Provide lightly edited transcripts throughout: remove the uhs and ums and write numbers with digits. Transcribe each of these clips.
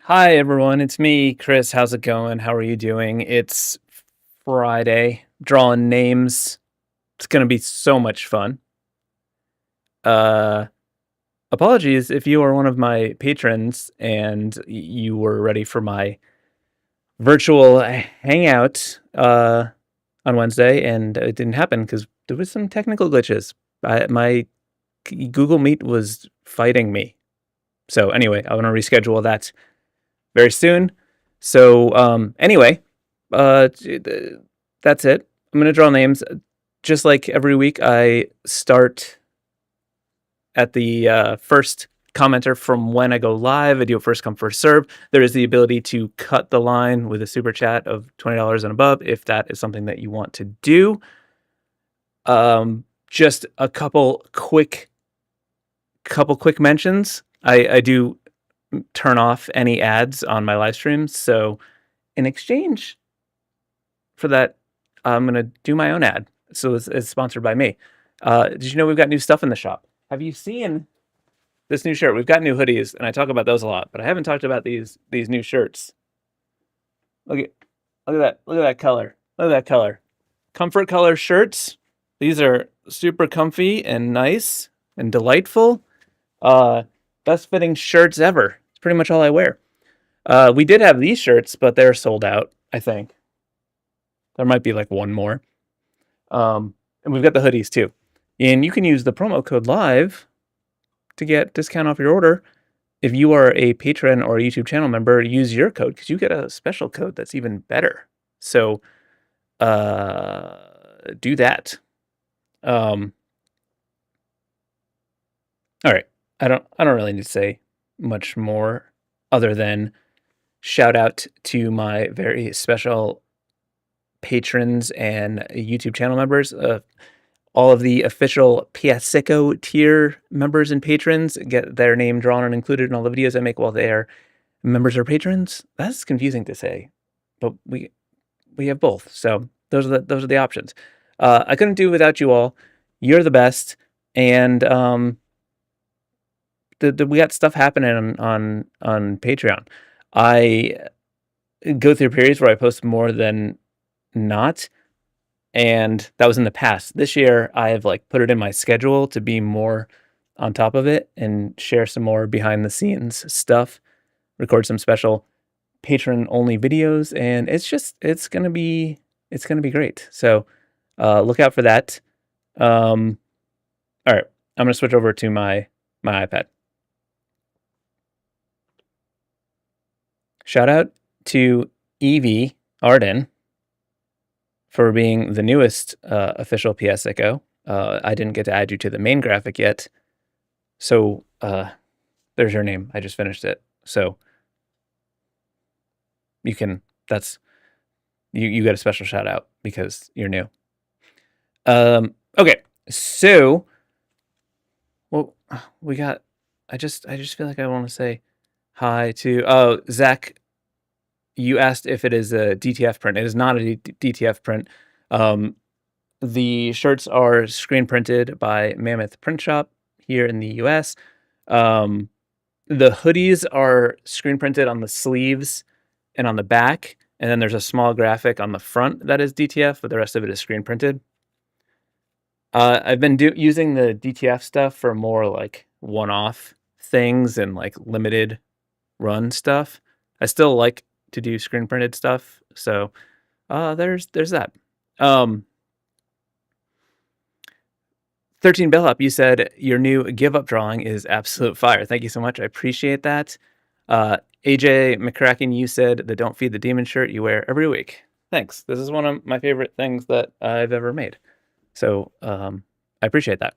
Hi everyone, it's me, Chris. How's it going? How are you doing? It's Friday. Drawing names. It's gonna be so much fun. Uh Apologies if you are one of my patrons and you were ready for my virtual hangout on Wednesday and it didn't happen because there was some technical glitches. My Google Meet was fighting me. So anyway, I want to reschedule that very soon. So anyway, that's it. I'm gonna draw names. Just like every week, I start at the first commenter from when I go live. I do a first come first serve. There is the ability to cut the line with a super chat of $20 and above if that is something that you want to do. Just a couple quick mentions. I do turn off any ads on my live streams. So in exchange for that, I'm going to do my own ad. So it's sponsored by me. Did you know we've got new stuff in the shop? Have you seen this new shirt? We've got new hoodies, and I talk about those a lot, but I haven't talked about these new shirts. Look at that. Look at that color. Look at that color. Comfort color shirts. These are super comfy and nice and delightful. Best fitting shirts ever. It's pretty much all I wear. We did have these shirts, but they're sold out, I think. There might be like one more. And we've got the hoodies too. And you can use the promo code LIVE to get discount off your order. If you are a patron or a YouTube channel member, use your code because you get a special code that's even better. So do that. All right. I don't really need to say much more other than shout out to my very special patrons and YouTube channel members. All of the official Piascik tier members and patrons get their name drawn and included in all the videos I make while they're members or patrons. That's confusing to say, but we have both. So those are the options. I couldn't do it without you all. You're the best, and we got stuff happening on Patreon. I go through periods where I post more than not, and that was in the past. This year I have like put it in my schedule to be more on top of it and share some more behind the scenes stuff, record some special patron only videos, and it's gonna be great. So look out for that. All right, I'm gonna switch over to my iPad. Shout out to Evie Arden for being the newest official Piascik. I didn't get to add you to the main graphic yet. So there's your name. I just finished it. So you can, you get a special shout out because you're new. Okay. So, well, I just feel like I want to say hi to, Zach. You asked if it is a DTF print. It is not a DTF print. The shirts are screen printed by Mammoth Print Shop here in the US. The hoodies are screen printed on the sleeves and on the back, and then there's a small graphic on the front that is DTF, but the rest of it is screen printed. I've been using the DTF stuff for more like one-off things and like limited run stuff. I still like to do screen printed stuff, so there's that. 13 Bellhop, you said your new give up drawing is absolute fire. Thank you so much. I appreciate that. AJ McCracken, you said the Don't Feed the Demon shirt you wear every week. Thanks. This is one of my favorite things that I've ever made. So I appreciate that.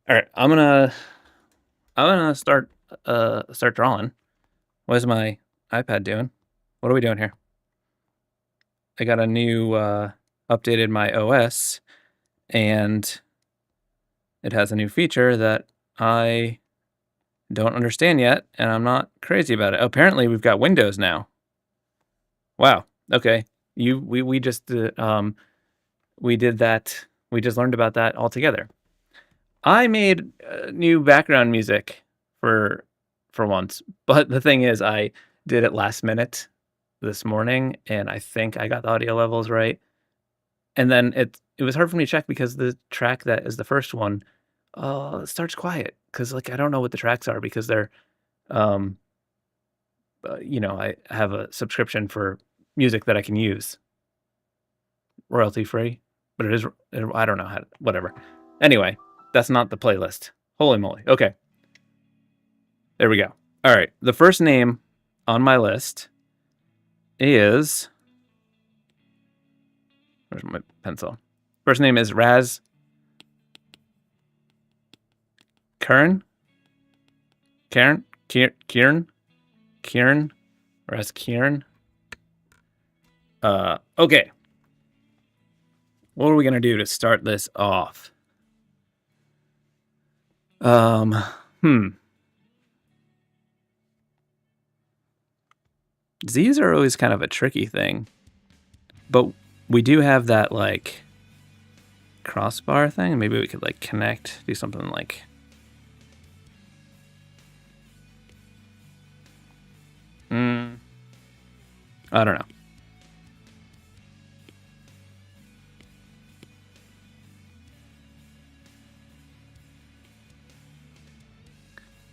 All right, I'm gonna start drawing. What is my iPad doing? What are we doing here? I got a new updated my OS, and it has a new feature that I don't understand yet, and I'm not crazy about it. Apparently, we've got Windows now. Wow. Okay. We just we did that. We just learned about that altogether. I made new background music for once, but the thing is, I did it last minute this morning, and I think I got the audio levels right. And then it was hard for me to check because the track that is the first one starts quiet because like I don't know what the tracks are because they're um, I have a subscription for music that I can use royalty free, but I don't know whatever. Anyway, that's not the playlist. Holy moly. Okay. There we go. All right. The first name on my list is, where's my pencil? First name is Raz Keren. Raz Keren. Okay. What are we gonna do to start this off? Z's are always kind of a tricky thing, but we do have that like crossbar thing. Maybe we could like connect, do something like. I don't know.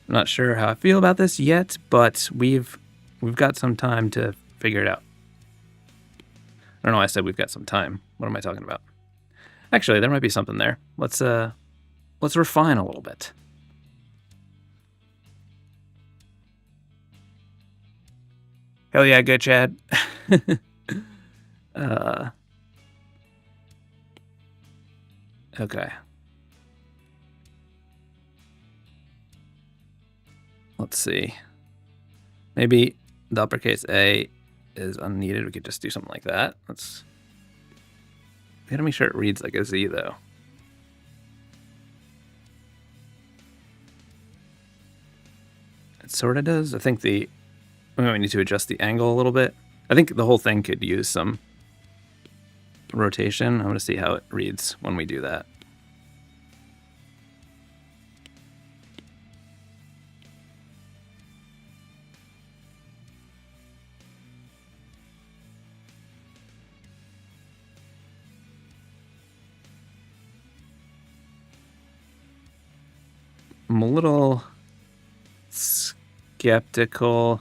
I'm not sure how I feel about this yet, but we've got some time to figure it out. I don't know why I said we've got some time. What am I talking about? Actually, there might be something there. Let's refine a little bit. Hell yeah, good Chad. Okay. Let's see. Maybe the uppercase A is unneeded. We could just do something like that. We gotta make sure it reads like a Z though. It sort of does. I think we might need to adjust the angle a little bit. I think the whole thing could use some rotation. I'm gonna see how it reads when we do that. I'm a little skeptical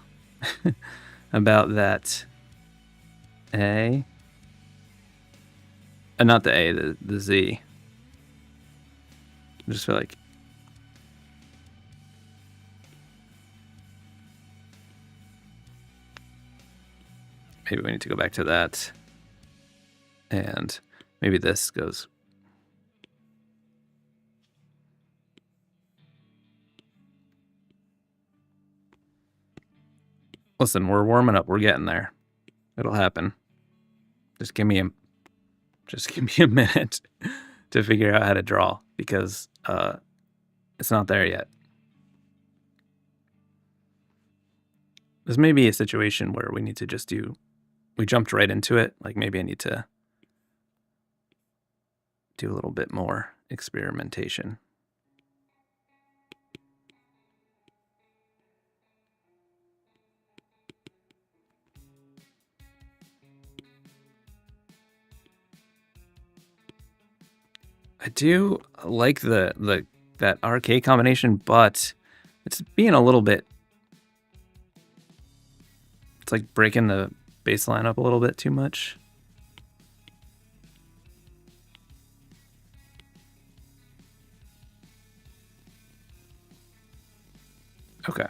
about that A. Not the A, the Z. I just feel like maybe we need to go back to that. And maybe this goes. Listen, we're warming up. We're getting there. It'll happen. Just give me a minute to figure out how to draw because it's not there yet. This may be a situation where we need to we jumped right into it. Like maybe I need to do a little bit more experimentation. I do like that RK combination, but it's being a little bit. It's like breaking the baseline up a little bit too much. Okay.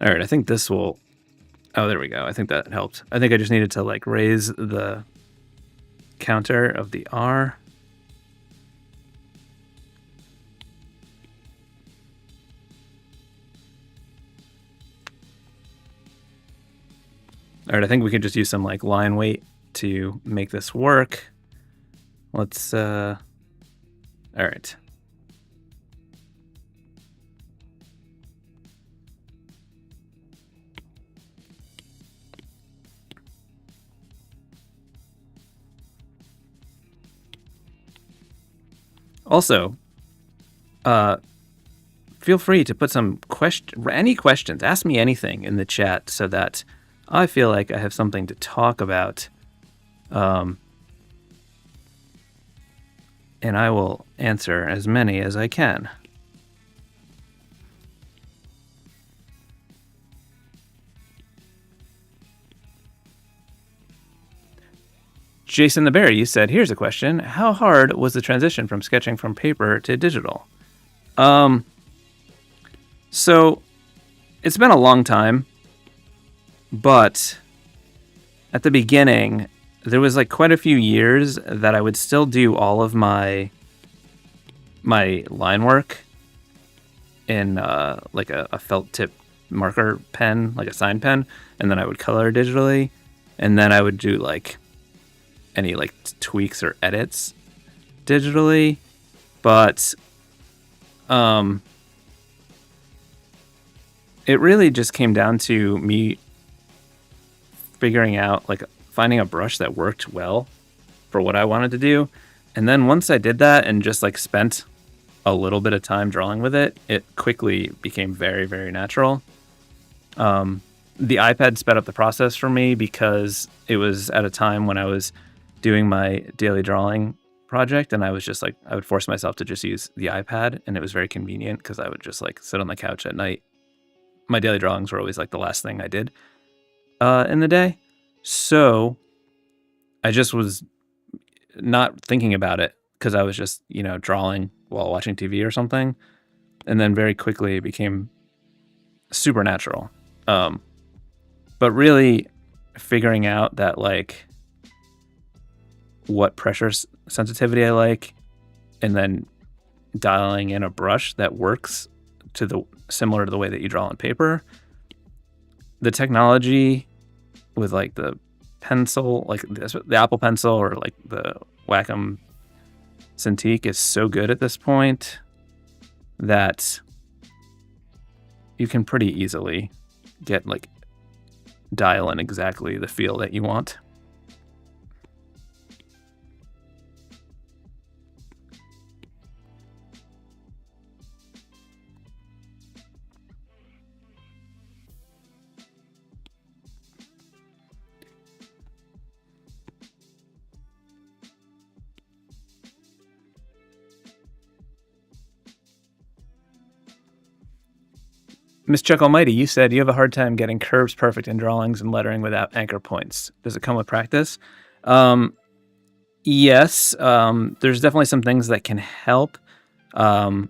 All right, I think this will. Oh, there we go. I think that helped. I think I just needed to like raise the counter of the R. All right, I think we could just use some like line weight to make this work. Let's, all right. Also, feel free to put some any questions. Ask me anything in the chat so that I feel like I have something to talk about. And I will answer as many as I can. Jason the Bear, you said, here's a question. How hard was the transition from sketching from paper to digital? So it's been a long time, but at the beginning, there was like quite a few years that I would still do all of my line work in like a felt tip marker pen, like a sign pen, and then I would color digitally, and then I would do like any like tweaks or edits digitally, but it really just came down to me figuring out, like, finding a brush that worked well for what I wanted to do. And then once I did that and just like spent a little bit of time drawing with it, it quickly became very, very natural. The iPad sped up the process for me because it was at a time when I was doing my daily drawing project, and I was just like, I would force myself to just use the iPad, and it was very convenient because I would just like sit on the couch at night. My daily drawings were always like the last thing I did in the day. So I just was not thinking about it because I was just, you know, drawing while watching TV or something. And then very quickly it became super natural. But really figuring out that like what pressure sensitivity I like, and then dialing in a brush that works to the similar to the way that you draw on paper. The technology with like the pencil, like the Apple Pencil or like the Wacom Cintiq is so good at this point that you can pretty easily get like dial in exactly the feel that you want. Miss Chuck Almighty, you said you have a hard time getting curves perfect in drawings and lettering without anchor points. Does it come with practice? Yes. There's definitely some things that can help. For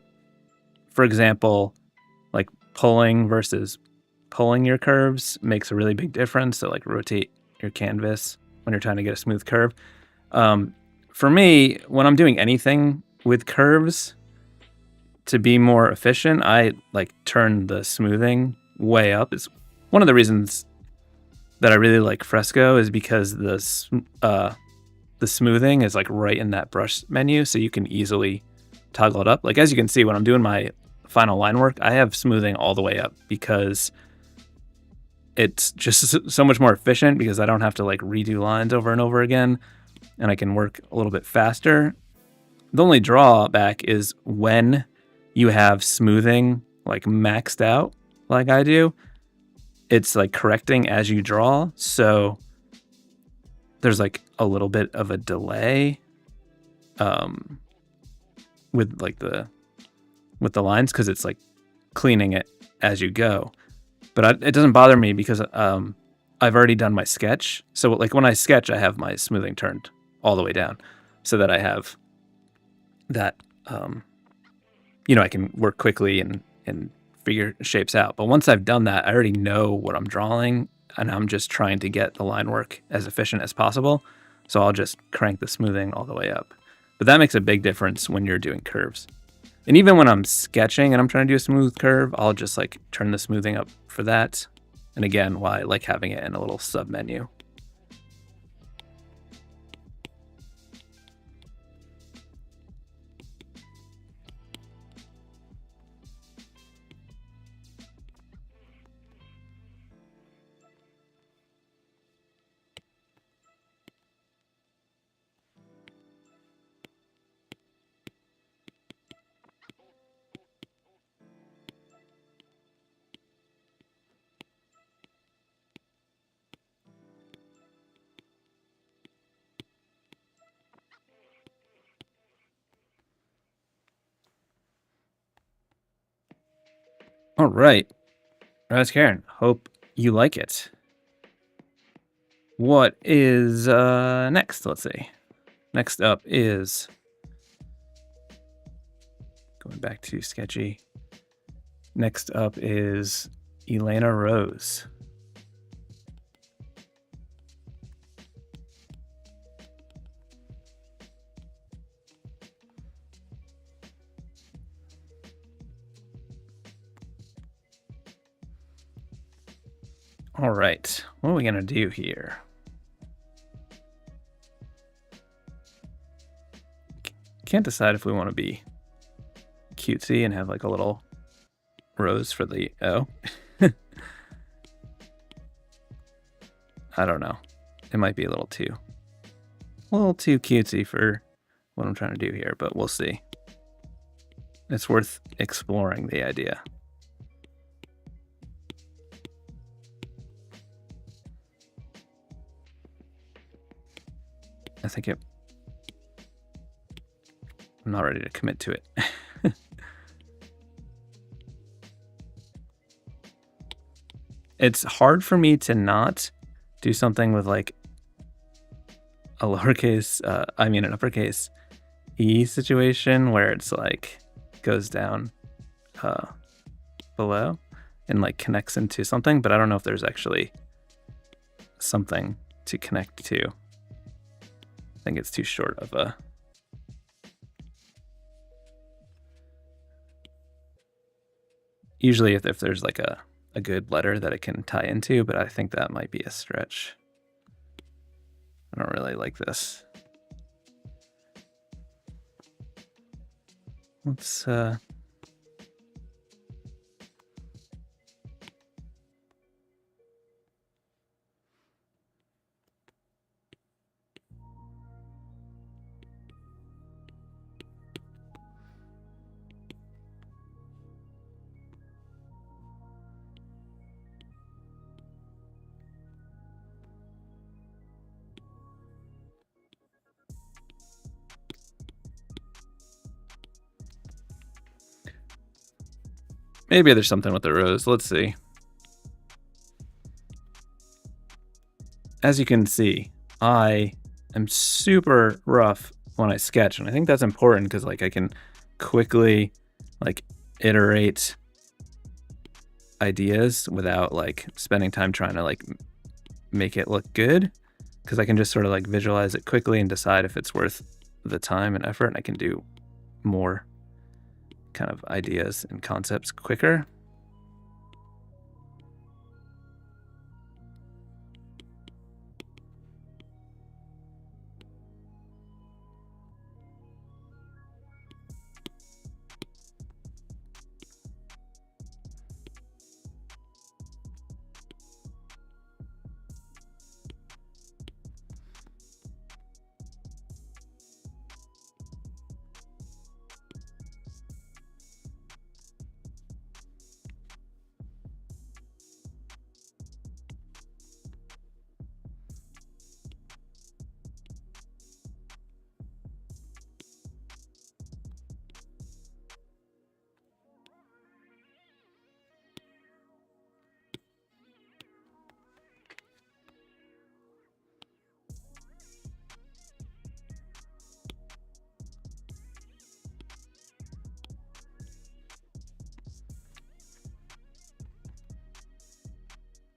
example, like pulling versus pulling your curves makes a really big difference. So like rotate your canvas when you're trying to get a smooth curve. For me, when I'm doing anything with curves, to be more efficient, I like turn the smoothing way up. It's one of the reasons that I really like Fresco is because the smoothing is like right in that brush menu, so you can easily toggle it up. Like as you can see, when I'm doing my final line work, I have smoothing all the way up because it's just so much more efficient because I don't have to like redo lines over and over again, and I can work a little bit faster. The only drawback is when you have smoothing like maxed out like I do, it's like correcting as you draw. So there's like a little bit of a delay with the lines because it's like cleaning it as you go. But it doesn't bother me because I've already done my sketch. So like when I sketch, I have my smoothing turned all the way down so that I have that you know, I can work quickly and figure shapes out. But once I've done that, I already know what I'm drawing, and I'm just trying to get the line work as efficient as possible. So I'll just crank the smoothing all the way up. But that makes a big difference when you're doing curves. And even when I'm sketching and I'm trying to do a smooth curve, I'll just like turn the smoothing up for that And again, why I like having it in a little sub menu. All right, Raz Keren, hope you like it. What is next? Let's see. Next up is going back to Sketchy. Next up is Elena Rose. All right, what are we gonna do here? Can't decide if we want to be cutesy and have like a little rose for the O. I don't know. It might be a little too cutesy for what I'm trying to do here, but we'll see. It's worth exploring the idea. I think I'm not ready to commit to it. It's hard for me to not do something with like a lowercase, an uppercase E situation where it's like goes down below and like connects into something, but I don't know if there's actually something to connect to. I think it's too short of a... Usually if there's like a good letter that it can tie into, but I think that might be a stretch. I don't really like this. Let's maybe there's something with the rose. Let's see. As you can see, I am super rough when I sketch, and I think that's important because like I can quickly like iterate ideas without like spending time trying to like make it look good, because I can just sort of like visualize it quickly and decide if it's worth the time and effort, and I can do more kind of ideas and concepts quicker.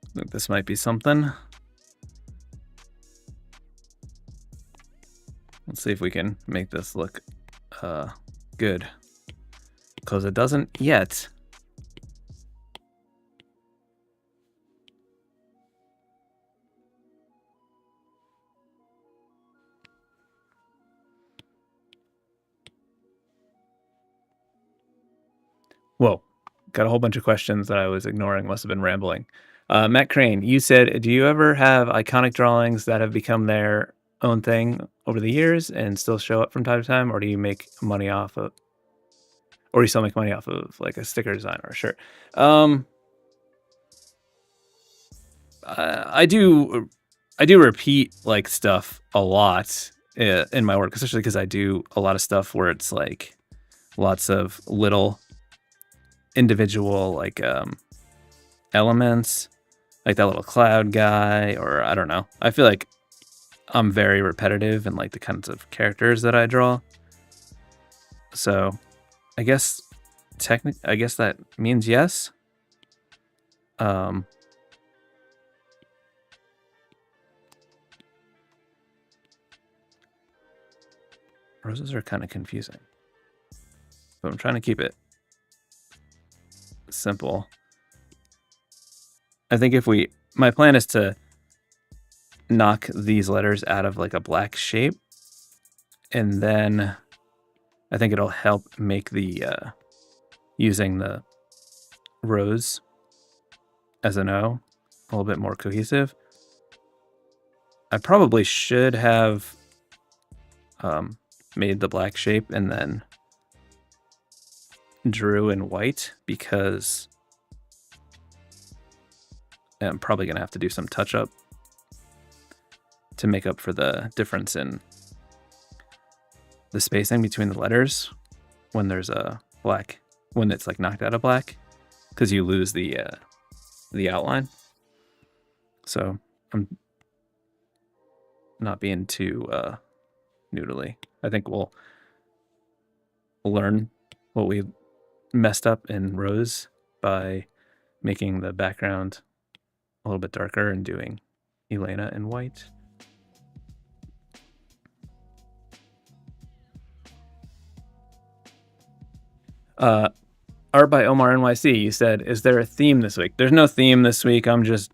I think this might be something. Let's see if we can make this look good, because it doesn't yet. got a whole bunch of questions that I was ignoring. Must have been rambling. Matt Crane, you said, do you ever have iconic drawings that have become their own thing over the years and still show up from time to time, or do you make money off of, or you still make money off of like a sticker design or a shirt? I do repeat like stuff a lot in my work, especially because I do a lot of stuff where it's like lots of little individual like elements, like that little cloud guy, or I don't know. I feel like I'm very repetitive in like the kinds of characters that I draw. So I guess that means yes. Roses are kind of confusing, but I'm trying to keep it simple. I think my plan is to knock these letters out of like a black shape, and then I think it'll help make the using the rose as an O a little bit more cohesive. I probably should have made the black shape and then drew in white, because I'm probably going to have to do some touch up to make up for the difference in the spacing between the letters when there's a black, when it's like knocked out of black, because you lose the outline. So I'm not being too noodly. I think we'll learn what we messed up in Rose by making the background a little bit darker and doing Elena in white. Art by Omar NYC, you said, is there a theme this week? There's no theme this week. I'm just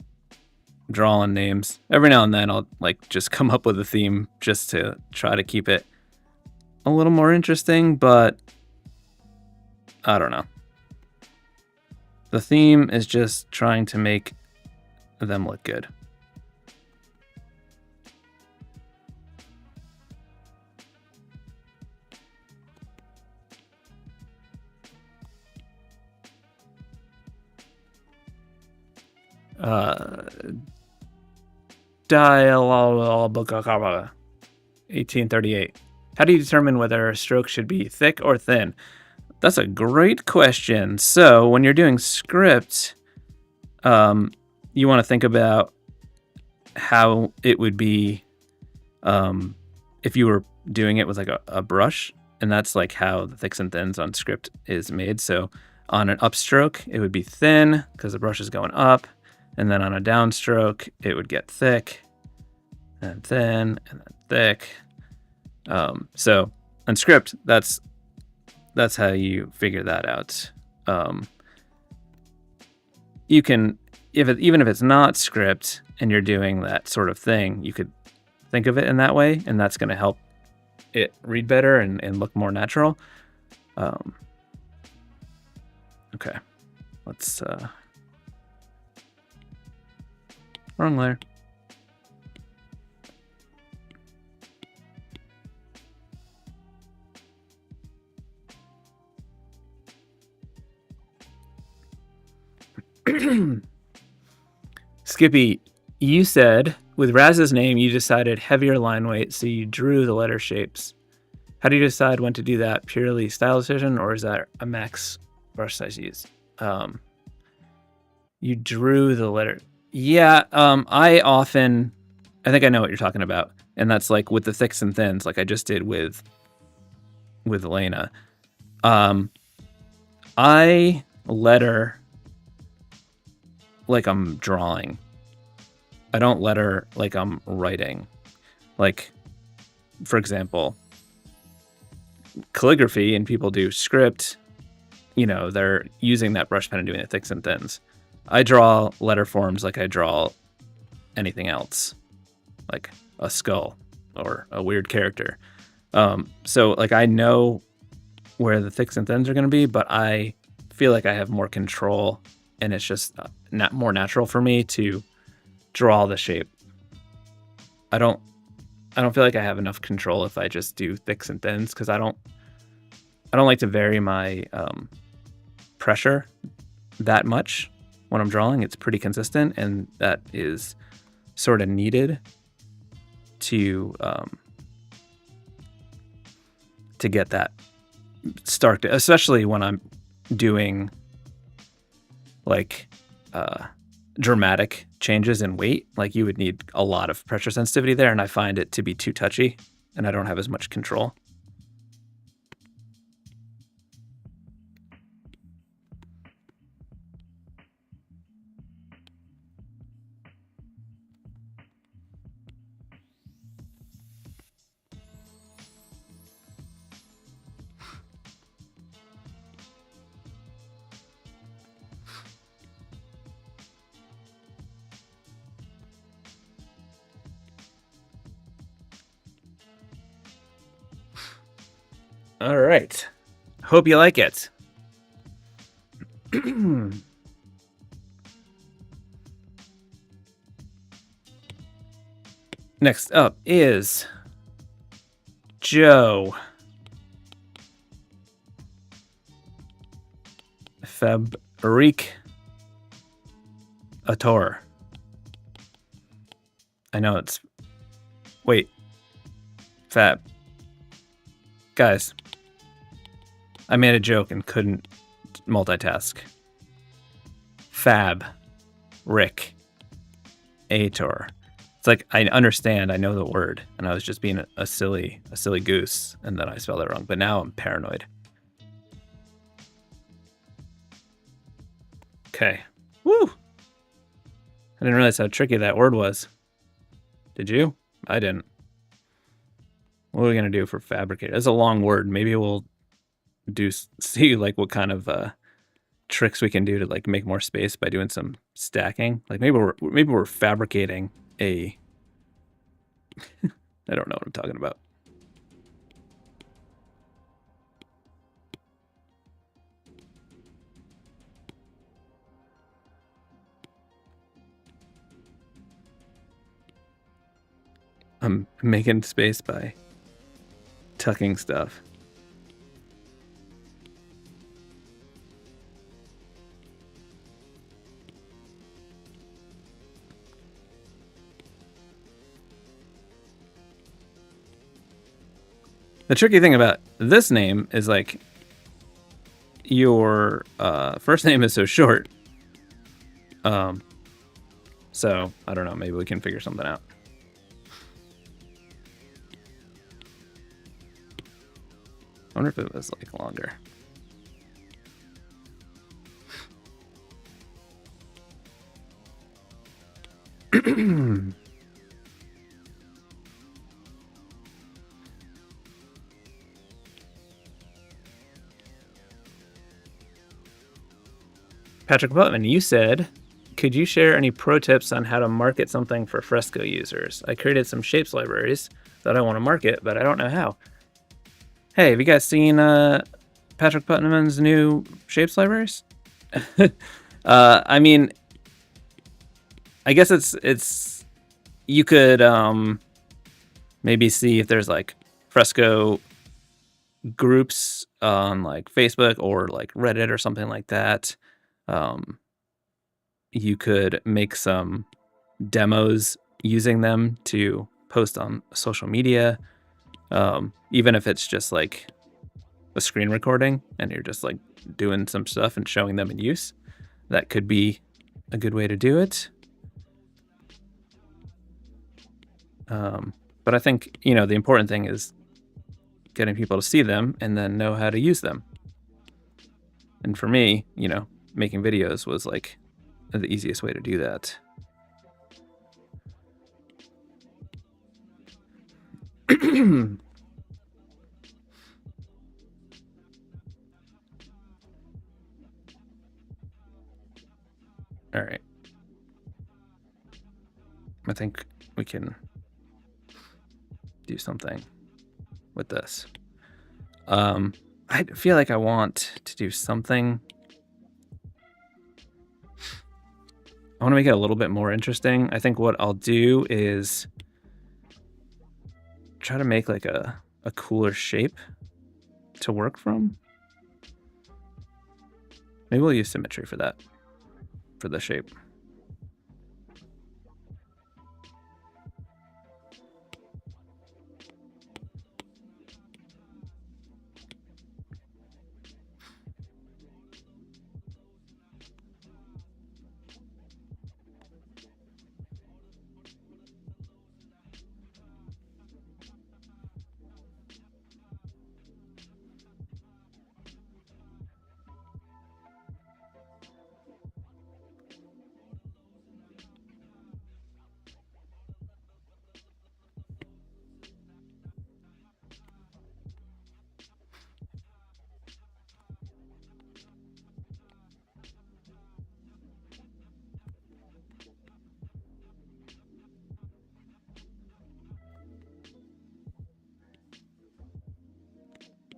drawing names. Every now and then I'll like just come up with a theme just to try to keep it a little more interesting, but I don't know. The theme is just trying to make them look good. Dialogue 1838. How do you determine whether a stroke should be thick or thin? That's a great question. So when you're doing script, you want to think about how it would be if you were doing it with like a brush, and that's like how the thicks and thins on script is made. So on an upstroke, it would be thin because the brush is going up, and then on a downstroke, it would get thick, and thin, and then thick. So on script, that's how you figure that out. You can, even if it's not script and you're doing that sort of thing, you could think of it in that way, and that's going to help it read better and look more natural. Okay, let's wrong layer. Skippy, you said with Raz's name you decided heavier line weight, so you drew the letter shapes. How do you decide when to do that? Purely style decision, or is that a max brush size use? You drew the letter. Yeah, I think I know what you're talking about, and that's like with the thicks and thins, like I just did with Elena. I letter like I'm drawing. I don't letter like I'm writing. Like, for example, calligraphy, and people do script, they're using that brush pen and doing the thicks and thins. I draw letter forms like I draw anything else, like a skull or a weird character. So like I know where the thicks and thins are going to be, but I feel like I have more control, and it's just not more natural for me to draw the shape. I don't feel like I have enough control if I just do thicks and thins, because I don't like to vary my pressure that much when I'm drawing. It's pretty consistent, and that is sort of needed to get that stark, especially when I'm doing like dramatic changes in weight. Like, you would need a lot of pressure sensitivity there, and I find it to be too touchy, and I don't have as much control. All right. Hope you like it. Next up is Joe. Fabricator. I know it's... Wait. Fab. Guys. I made a joke and couldn't multitask. Fab. Rick. Ator. It's like, I understand, I know the word, and I was just being a silly goose, and then I spelled it wrong, but now I'm paranoid. Okay. Woo! I didn't realize how tricky that word was. Did you? I didn't. What are we gonna do for Fabricator? It's a long word. Maybe we'll see like what kind of tricks we can do to like make more space by doing some stacking. Like maybe we're fabricating a... I don't know what I'm talking about. I'm making space by tucking stuff. The tricky thing about this name is like your first name is so short. So I don't know, maybe we can figure something out. I wonder if it was like longer. Patrick Butman, you said, could you share any pro tips on how to market something for Fresco users? I created some shapes libraries that I want to market, but I don't know how. Hey, have you guys seen Patrick Putnam's new shapes libraries? I mean, I guess it's you could maybe see if there's like Fresco groups on like Facebook or like Reddit or something like that. You could make some demos using them to post on social media. Even if it's just like a screen recording and you're just like doing some stuff and showing them in use, that could be a good way to do it. But I think, you know, the important thing is getting people to see them and then know how to use them. And for me, you know, making videos was like the easiest way to do that. All right. I think we can do something with this. I feel like I want to do something I want to make it a little bit more interesting. I think what I'll do is try to make like a cooler shape to work from. Maybe we'll use symmetry for that, for the shape.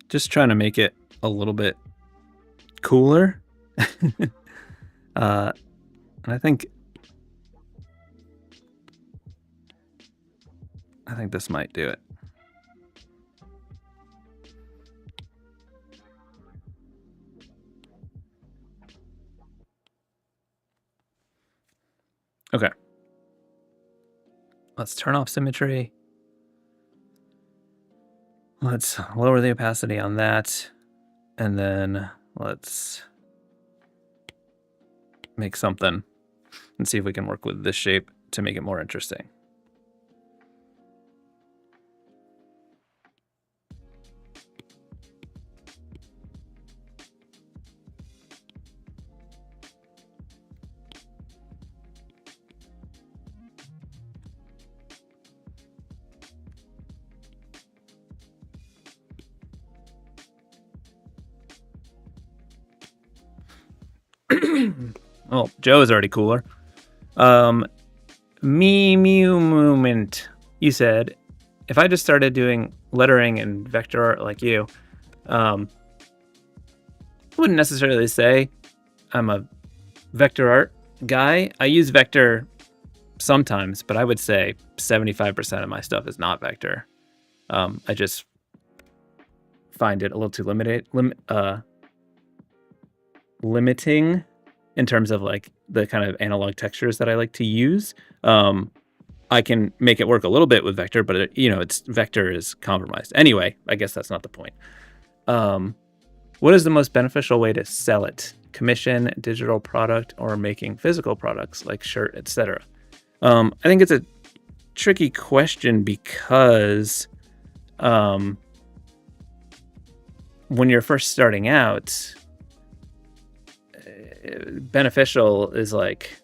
Just trying to make it a little bit cooler. And I think this might do it. Okay. Let's turn off symmetry. Let's lower the opacity on that. And then let's make something and see if we can work with this shape to make it more interesting. Oh, Joe is already cooler. Movement. You said, if I just started doing lettering and vector art like you, I wouldn't necessarily say I'm a vector art guy. I use vector sometimes, but I would say 75% of my stuff is not vector. I just find it a little too limiting in terms of like the kind of analog textures that I like to use. I can make it work a little bit with vector, but it's vector is compromised. Anyway, I guess that's not the point. What is the most beneficial way to sell it? Commission, digital product, or making physical products like shirt, etc.? I think it's a tricky question because when you're first starting out, beneficial is like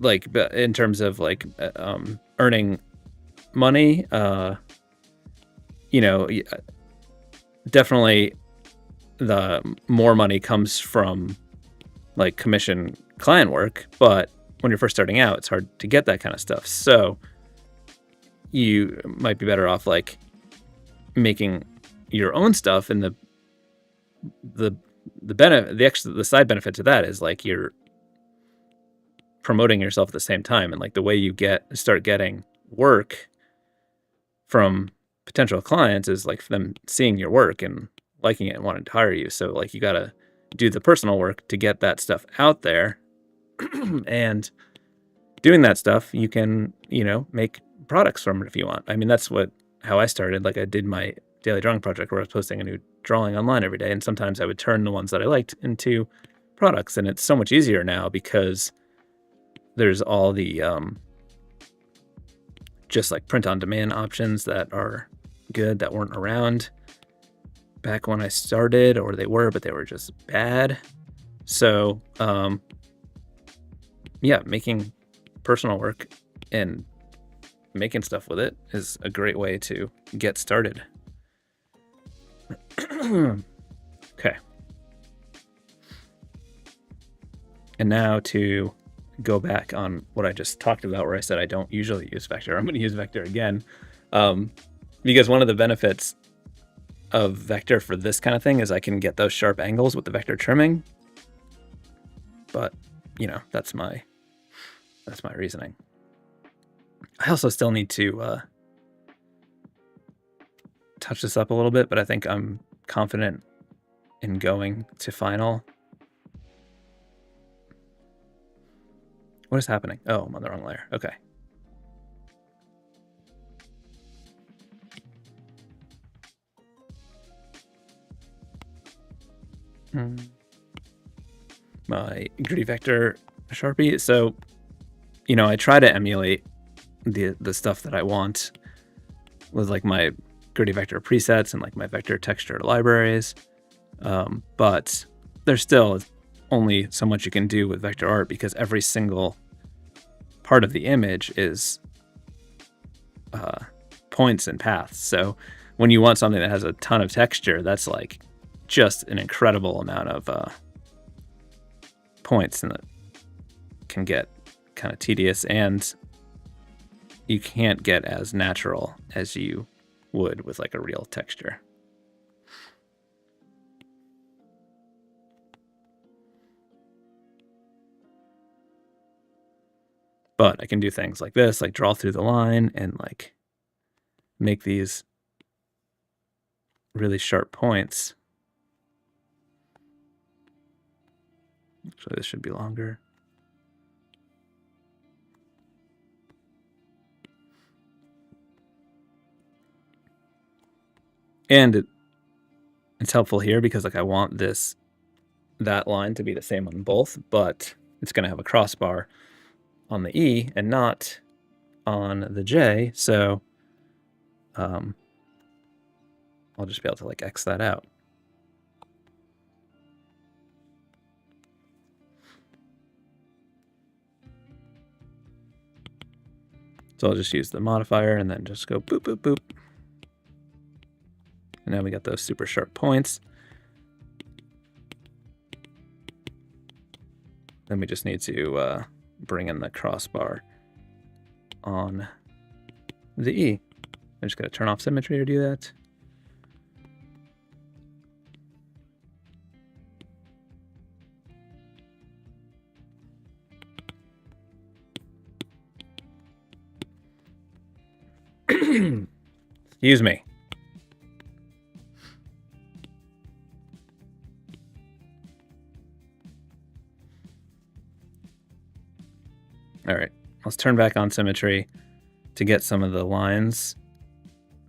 in terms of like earning money, definitely the more money comes from like commission client work, but when you're first starting out, it's hard to get that kind of stuff. So you might be better off like making your own stuff, and the benefit, the side benefit to that is like you're promoting yourself at the same time, and like the way you start getting work from potential clients is like them seeing your work and liking it and wanting to hire you. So like you got to do the personal work to get that stuff out there. And doing that stuff, you can, make products from it if you want. I mean, that's how I started. Like I did my daily drawing project where I was posting a new drawing online every day. And sometimes I would turn the ones that I liked into products. And it's so much easier now because there's all the just like print on demand options that are good that weren't around back when I started, or they were, but they were just bad. So making personal work and making stuff with it is a great way to get started. Okay. And now to go back on what I just talked about, where I said I don't usually use vector. I'm going to use vector again, because one of the benefits of vector for this kind of thing is I can get those sharp angles with the vector trimming. but you know, that's my reasoning. I also still need to touch this up a little bit, but I think I'm confident in going to final. What is happening? Oh, I'm on the wrong layer. Okay. My gritty vector Sharpie. So, you know, I try to emulate the stuff that I want with like my gritty vector presets and like my vector texture libraries. But there's still only so much you can do with vector art because every single part of the image is points and paths. So when you want something that has a ton of texture, that's like just an incredible amount of points, and that can get kind of tedious, and you can't get as natural as you would with like a real texture. But I can do things like this, like draw through the line and like make these really sharp points. Actually, this should be longer. And it's helpful here because like I want that line to be the same on both, but it's going to have a crossbar on the E and not on the J. So I'll just be able to like X that out. So I'll just use the modifier and then just go boop, boop, boop. And now we got those super sharp points. Then we just need to bring in the crossbar on the E. I'm just going to turn off symmetry to do that. Excuse me. All right, let's turn back on symmetry to get some of the lines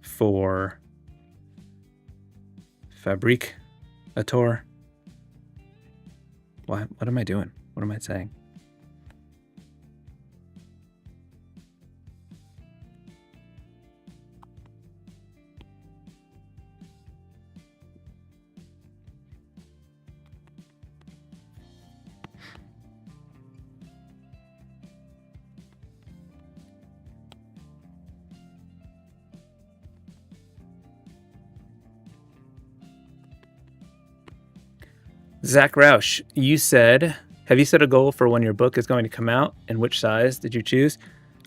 for Fabricator. What am I doing? What am I saying? Zach Roush, have you set a goal for when your book is going to come out, and which size did you choose?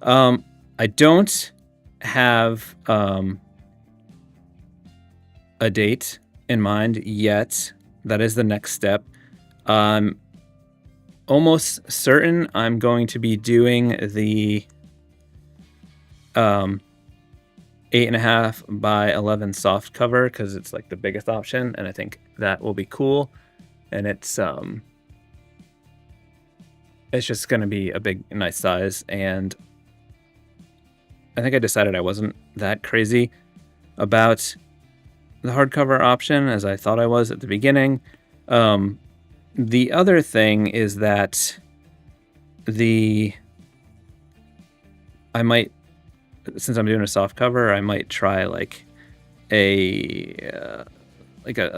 I don't have a date in mind yet. That is the next step. Almost certain I'm going to be doing the 8.5 by 11 soft cover because it's like the biggest option, and I think that will be cool. And it's just going to be a big, nice size. And I think I decided I wasn't that crazy about the hardcover option as I thought I was at the beginning. The other thing is that I might, since I'm doing a soft cover, I might try like a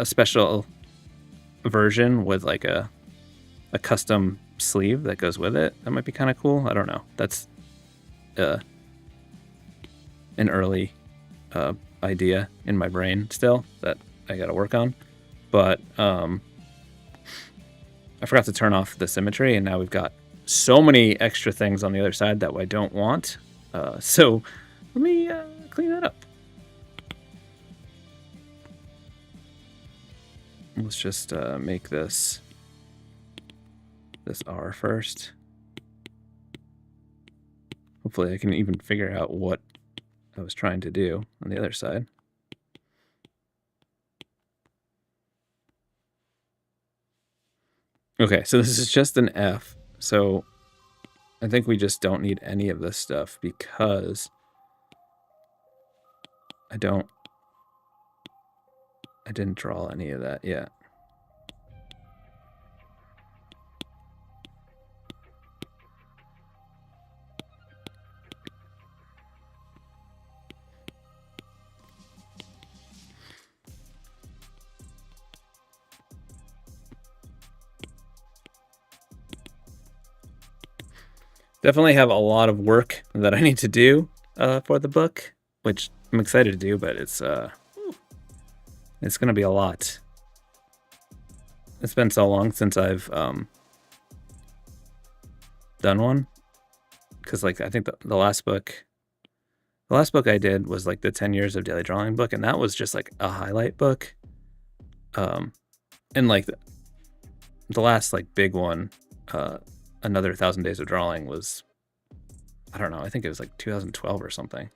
special version with like a custom sleeve that goes with it. That might be kind of cool. I don't know. That's an early idea in my brain still that I got to work on. But I forgot to turn off the symmetry, and now we've got so many extra things on the other side that I don't want. So let me clean that up. Let's just make this this R first. Hopefully I can even figure out what I was trying to do on the other side. Okay, so this is just an F. So I think we just don't need any of this stuff because I didn't draw any of that yet. Definitely have a lot of work that I need to do for the book, which I'm excited to do, but it's going to be a lot. It's been so long since I've done one, because like I think the last book I did was like the 10 years of daily drawing book, and that was just like a highlight book. And like the last like big one, another 1,000 Days of Drawing, was, I don't know, I think it was like 2012 or something.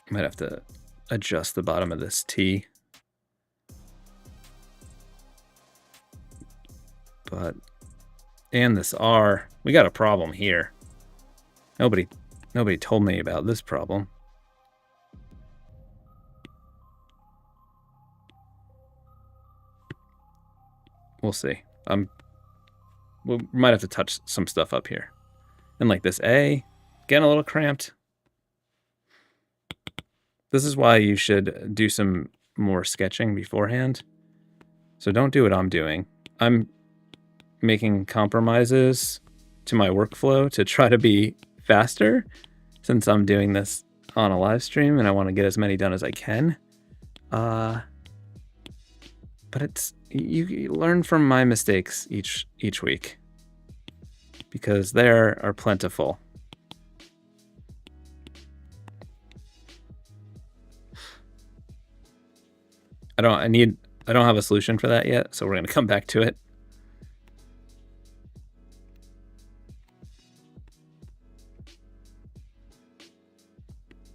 I might have to adjust the bottom of this T. But, and this R, we got a problem here. Nobody told me about this problem. We'll see. We might have to touch some stuff up here. And like this A, getting a little cramped. This is why you should do some more sketching beforehand. So don't do what I'm doing. I'm making compromises to my workflow to try to be faster, since I'm doing this on a live stream and I want to get as many done as I can. But it's you learn from my mistakes each week, because there are plentiful. I don't have a solution for that yet, so we're going to come back to it.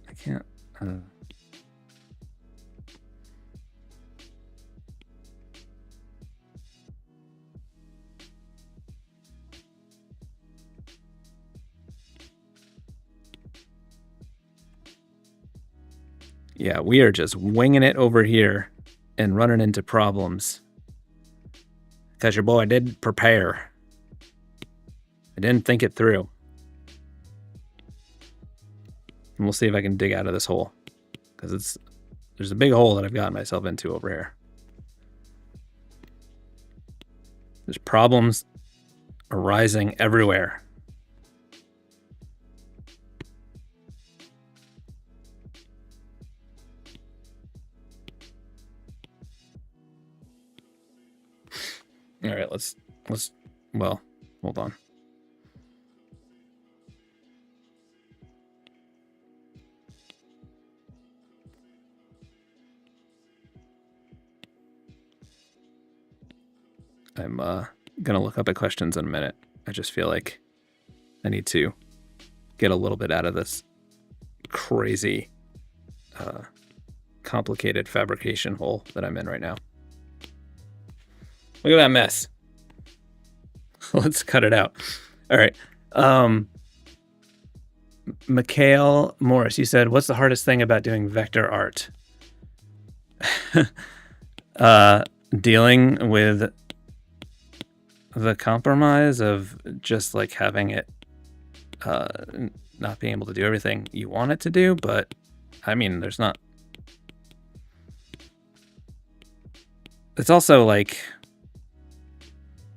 I can't. Yeah, we are just winging it over here and running into problems. Because your boy didn't prepare. I didn't think it through. And we'll see if I can dig out of this hole, because there's a big hole that I've gotten myself into over here. There's problems arising everywhere. All right, well, hold on. I'm gonna look up at questions in a minute. I just feel like I need to get a little bit out of this crazy, complicated fabrication hole that I'm in right now. Look at that mess. Let's cut it out. All right. Mikhail Morris, you said, what's the hardest thing about doing vector art? Dealing with the compromise of just like having it not being able to do everything you want it to do. But I mean, there's not. It's also like,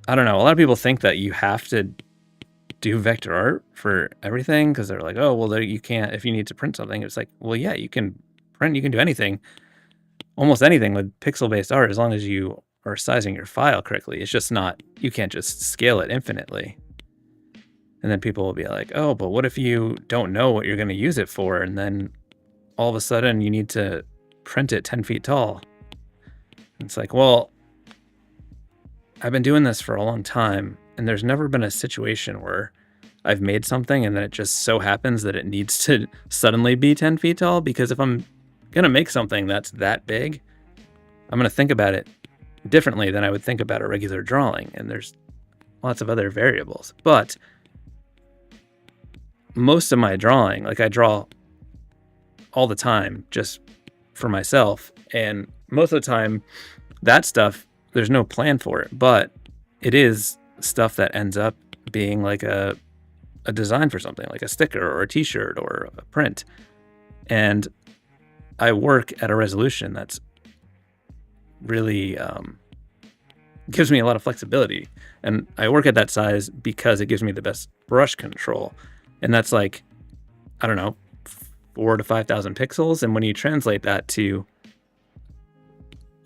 I don't know, a lot of people think that you have to do vector art for everything, because they're like, oh, well, there, you can't, if you need to print something. It's like, well, yeah, you can print, you can do anything, almost anything with pixel-based art, as long as you are sizing your file correctly. It's just not, you can't just scale it infinitely. And then people will be like, oh, but what if you don't know what you're going to use it for? And then all of a sudden you need to print it 10 feet tall. It's like, well, I've been doing this for a long time, and there's never been a situation where I've made something and then it just so happens that it needs to suddenly be 10 feet tall. Because if I'm going to make something that's that big, I'm going to think about it differently than I would think about a regular drawing. And there's lots of other variables. But most of my drawing, like I draw all the time just for myself. And most of the time, that stuff, there's no plan for it. But it is stuff that ends up being like a design for something, like a sticker or a t-shirt or a print. And I work at a resolution that's really gives me a lot of flexibility. And I work at that size because it gives me the best brush control. And that's like, I don't know, 4,000 to 5,000 pixels. And when you translate that to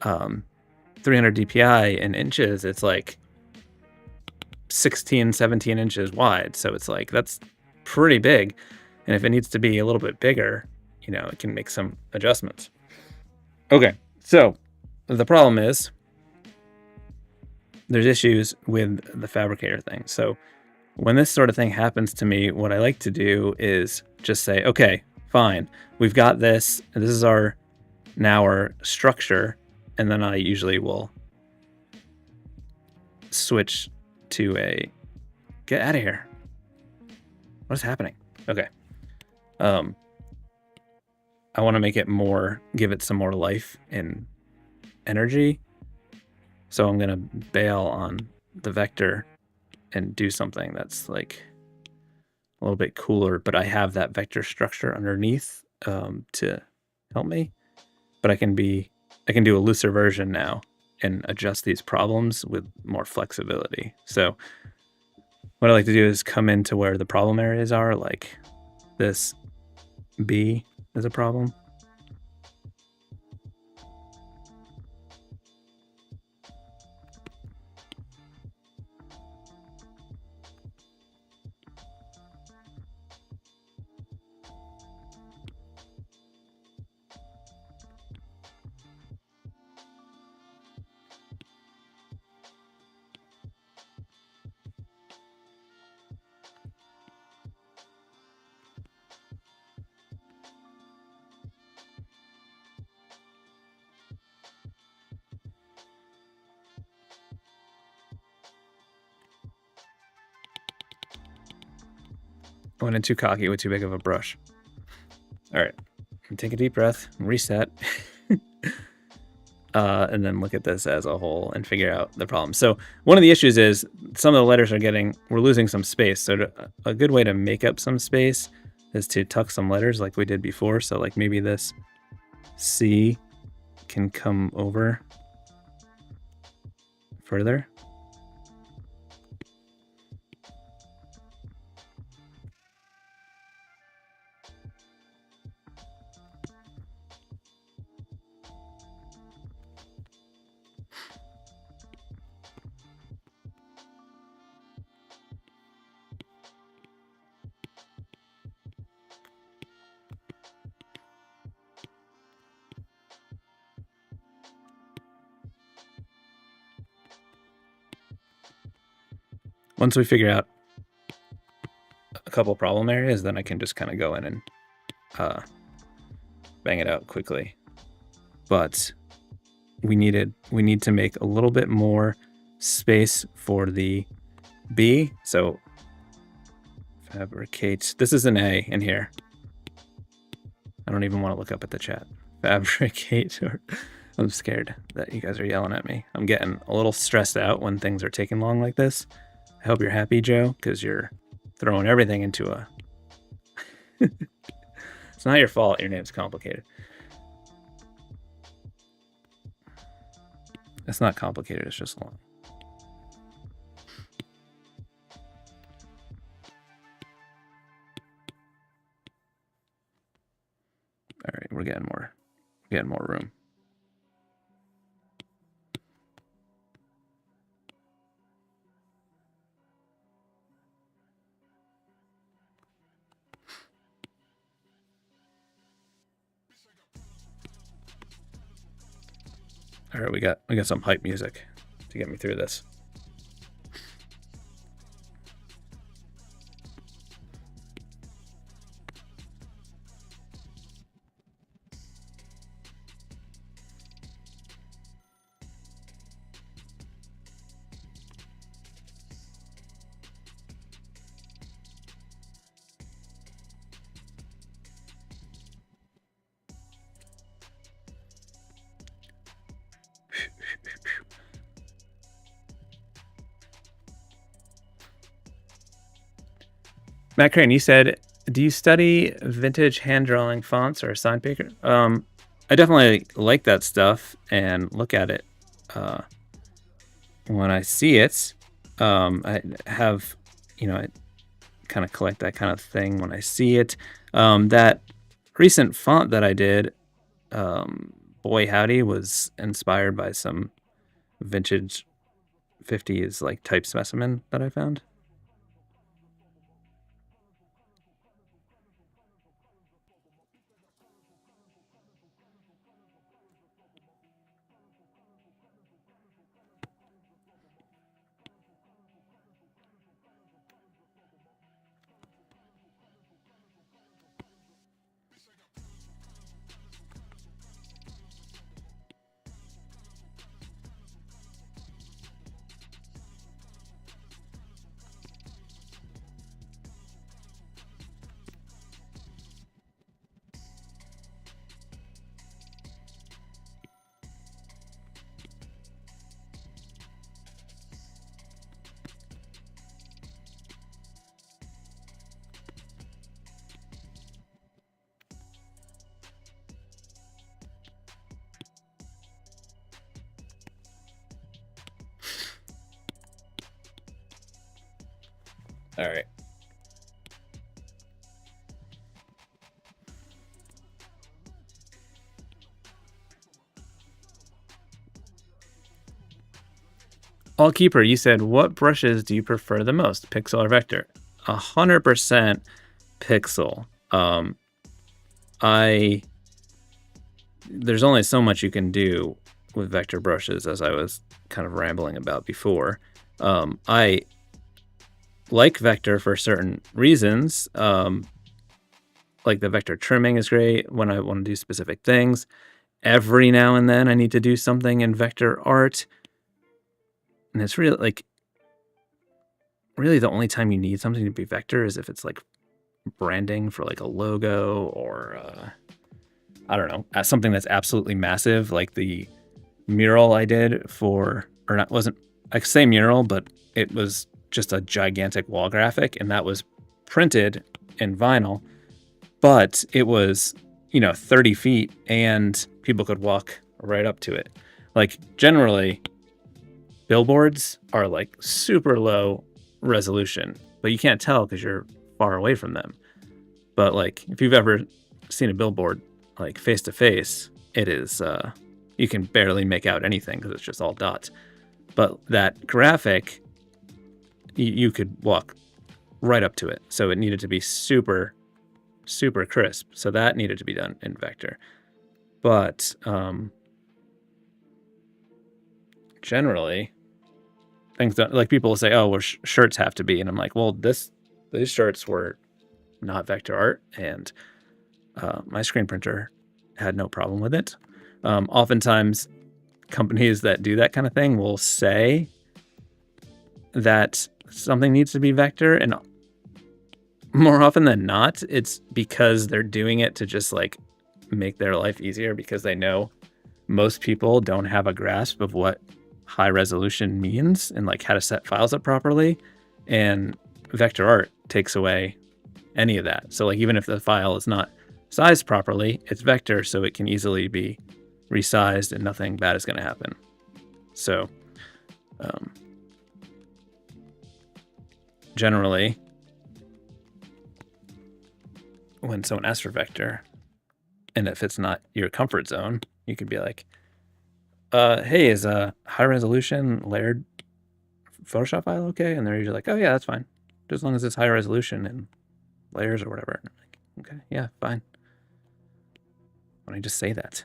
300 DPI in inches, it's like 16, 17 inches wide. So it's like, that's pretty big. And if it needs to be a little bit bigger, you know, it can make some adjustments. Okay, so the problem is there's issues with the Fabricator thing. So when this sort of thing happens to me, what I like to do is just say, okay, fine, we've got this. This is our structure. And then I usually will switch to a, get out of here. What is happening? Okay. I want to make it more, give it some more life and energy. So I'm going to bail on the vector and do something that's like a little bit cooler, but I have that vector structure underneath to help me. But I can do a looser version now and adjust these problems with more flexibility. So what I like to do is come into where the problem areas are, like this B is a problem. I went in too cocky with too big of a brush. All right, take a deep breath, reset, and then look at this as a whole and figure out the problem. So one of the issues is some of the letters we're losing some space. So a good way to make up some space is to tuck some letters like we did before. So like maybe this C can come over further. Once we figure out a couple problem areas, then I can just kind of go in and bang it out quickly. But we need to make a little bit more space for the B. So fabricate. This is an A in here. I don't even want to look up at the chat. Fabricator. I'm scared that you guys are yelling at me. I'm getting a little stressed out when things are taking long like this. I hope you're happy, Joe, because you're throwing everything into a... It's not your fault your name's complicated. It's not complicated, it's just long. All right, we're getting more room. All right, we got some hype music to get me through this. Matt Crane, you said, do you study vintage hand drawing fonts or sign paper? I definitely like that stuff and look at it when I see it. I have, I kind of collect that kind of thing when I see it. That recent font that I did, Boy Howdy, was inspired by some vintage 50s like type specimen that I found. All right. Allkeeper, you said, what brushes do you prefer the most, pixel or vector? 100% pixel. There's only so much you can do with vector brushes, as I was kind of rambling about before. I like vector for certain reasons. Like the vector trimming is great when I want to do specific things. Every now and then I need to do something in vector art. And it's really the only time you need something to be vector is if it's like branding for like a logo or I don't know, something that's absolutely massive, like the mural I did for, or not, wasn't, I say mural, but it was just a gigantic wall graphic, and that was printed in vinyl, but it was, 30 feet and people could walk right up to it. Like generally billboards are like super low resolution, but you can't tell because you're far away from them. But like if you've ever seen a billboard like face to face, it is you can barely make out anything because it's just all dots. But that graphic, you could walk right up to it, so it needed to be super crisp. So that needed to be done in vector. But generally, things don't, like people will say, oh, well, shirts have to be, and I'm like, well, these shirts were not vector art, and my screen printer had no problem with it. Oftentimes companies that do that kind of thing will say that something needs to be vector, and more often than not, it's because they're doing it to just like make their life easier, because they know most people don't have a grasp of what high resolution means and like how to set files up properly, and vector art takes away any of that. So like even if the file is not sized properly, it's vector, so it can easily be resized and nothing bad is going to happen. So generally, when someone asks for vector, and if it's not your comfort zone, you could be like, hey, is a high resolution layered Photoshop file okay? And they're usually like, oh yeah, that's fine, just as long as it's high resolution and layers or whatever. And I'm like, okay, yeah, fine. Why don't I just say that?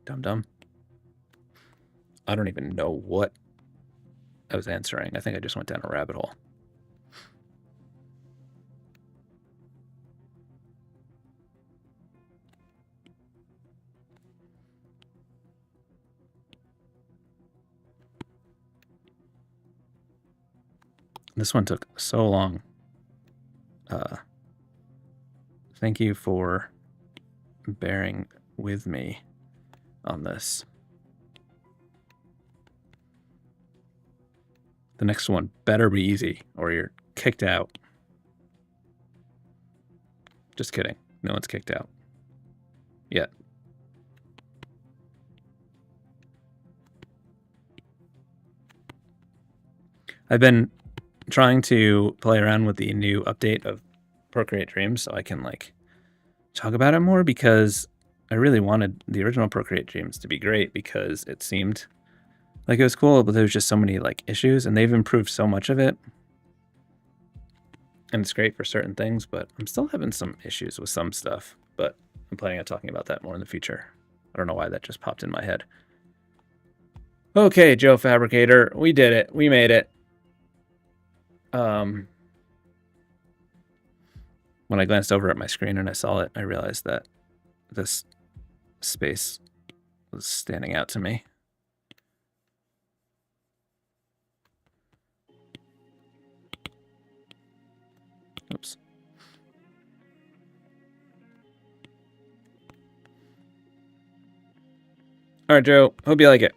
Dumb. I don't even know what I was answering. I think I just went down a rabbit hole. This one took so long. Thank you for bearing with me on this. The next one better be easy or you're kicked out. Just kidding. No one's kicked out yet. I've been trying to play around with the new update of Procreate Dreams so I can like talk about it more, because I really wanted the original Procreate Dreams to be great because it seemed like it was cool, but there was just so many like issues, and they've improved so much of it. And it's great for certain things, but I'm still having some issues with some stuff, but I'm planning on talking about that more in the future. I don't know why that just popped in my head. Okay, Joe Fabricator, we did it. We made it. When I glanced over at my screen and I saw it, I realized that this space was standing out to me. Oops. All right, Joe. Hope you like it.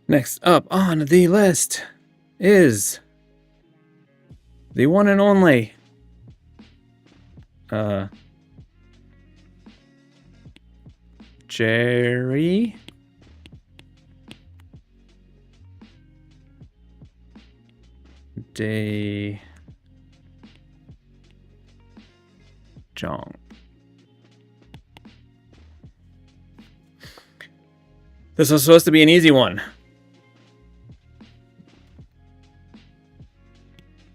Next up on the list is the one and only Jerry de Jong. This was supposed to be an easy one.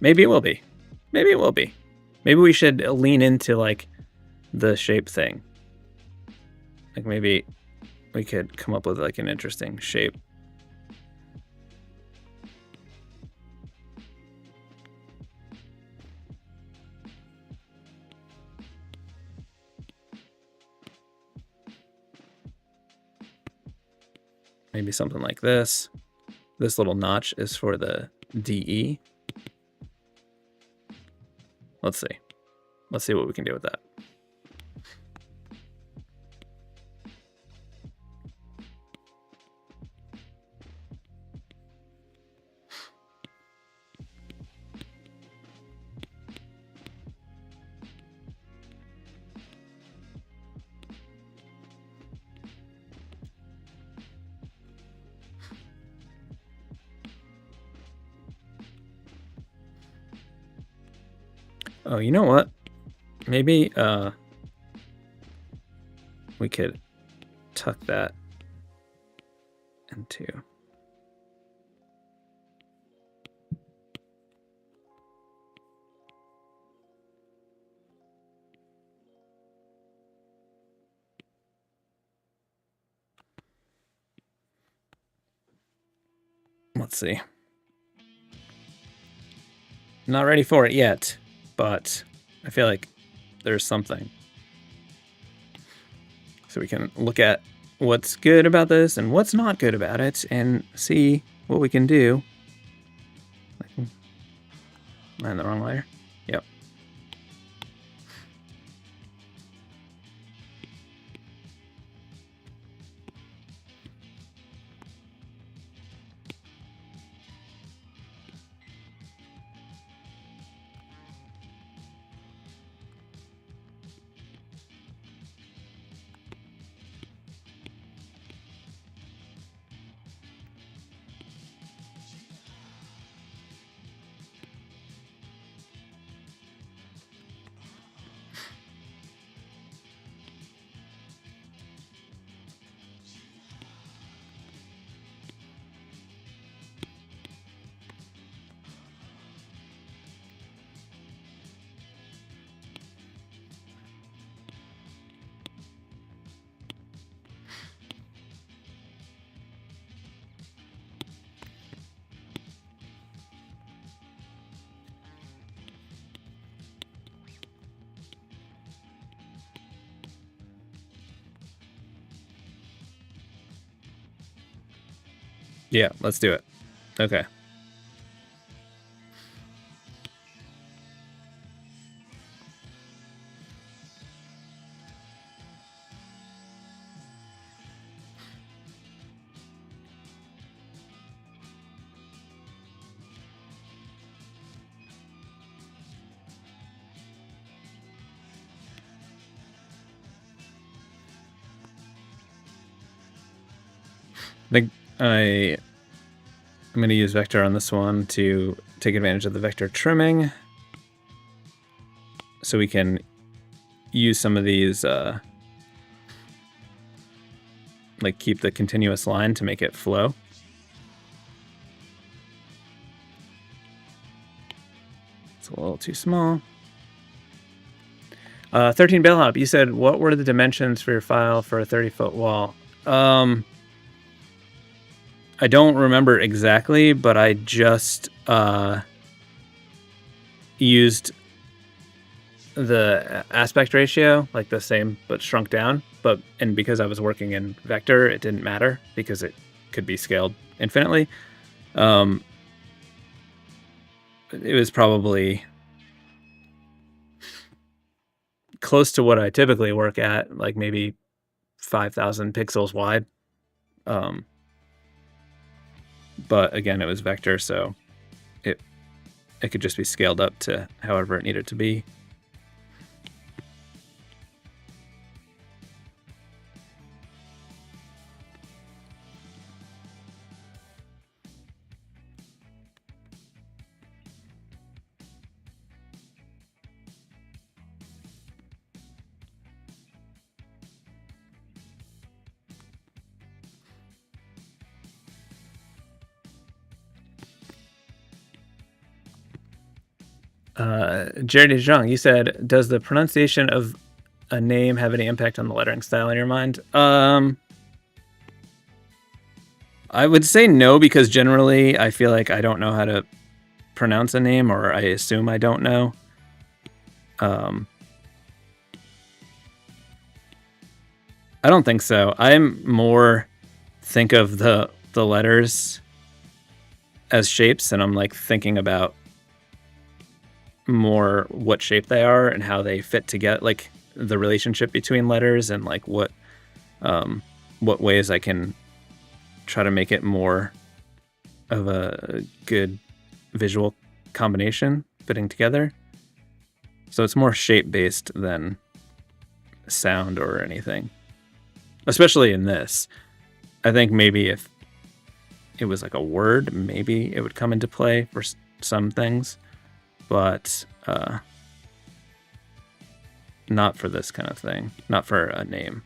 Maybe it will be. Maybe it will be. Maybe we should lean into like the shape thing. Like maybe we could come up with like an interesting shape. Maybe something like this. This little notch is for the DE. Let's see. Let's see what we can do with that. Oh, you know what? Maybe we could tuck that into. Let's see. Not ready for it yet, but I feel like there's something. So we can look at what's good about this and what's not good about it and see what we can do. Am I in the wrong layer? Yep. Yeah, let's do it. Okay. I think I'm going to use vector on this one to take advantage of the vector trimming, so we can use some of these, like keep the continuous line to make it flow. It's a little too small. 13 Bellhop, you said, what were the dimensions for your file for a 30-foot wall? I don't remember exactly, but I just used the aspect ratio, like the same, but shrunk down. And because I was working in vector, it didn't matter because it could be scaled infinitely. It was probably close to what I typically work at, like maybe 5,000 pixels wide. But again, it was vector, so it could just be scaled up to however it needed to be. Jerry DeJong, you said, does the pronunciation of a name have any impact on the lettering style in your mind? I would say no, because generally I feel like I don't know how to pronounce a name, or I assume I don't know. I don't think so. I'm more think of the letters as shapes, and I'm like thinking about more what shape they are and how they fit together, like the relationship between letters, and like what ways I can try to make it more of a good visual combination fitting together. So it's more shape based than sound or anything, especially in this. I think maybe if it was like a word, maybe it would come into play for some things, but not for this kind of thing, not for a name.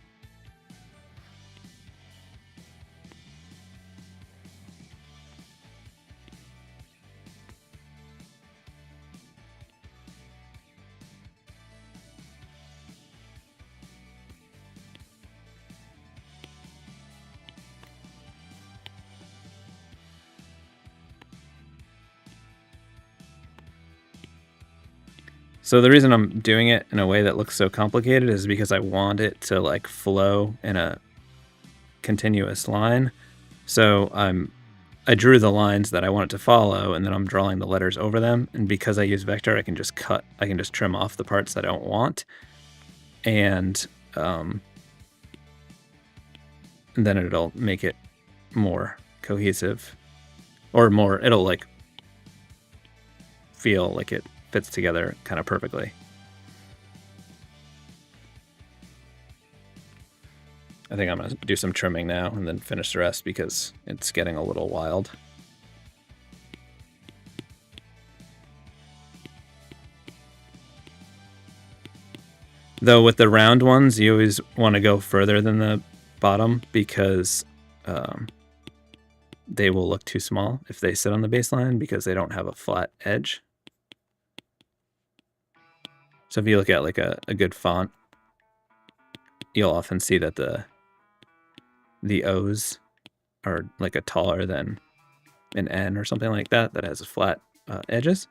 So the reason I'm doing it in a way that looks so complicated is because I want it to like flow in a continuous line. So I drew the lines that I want it to follow, and then I'm drawing the letters over them. And because I use vector, I can just trim off the parts that I don't want. And then it'll make it more cohesive, or it'll like feel like it fits together kind of perfectly. I think I'm going to do some trimming now and then finish the rest because it's getting a little wild. Though with the round ones, you always want to go further than the bottom because they will look too small if they sit on the baseline because they don't have a flat edge. So if you look at like a good font, you'll often see that the O's are like a taller than an N or something like that has flat edges.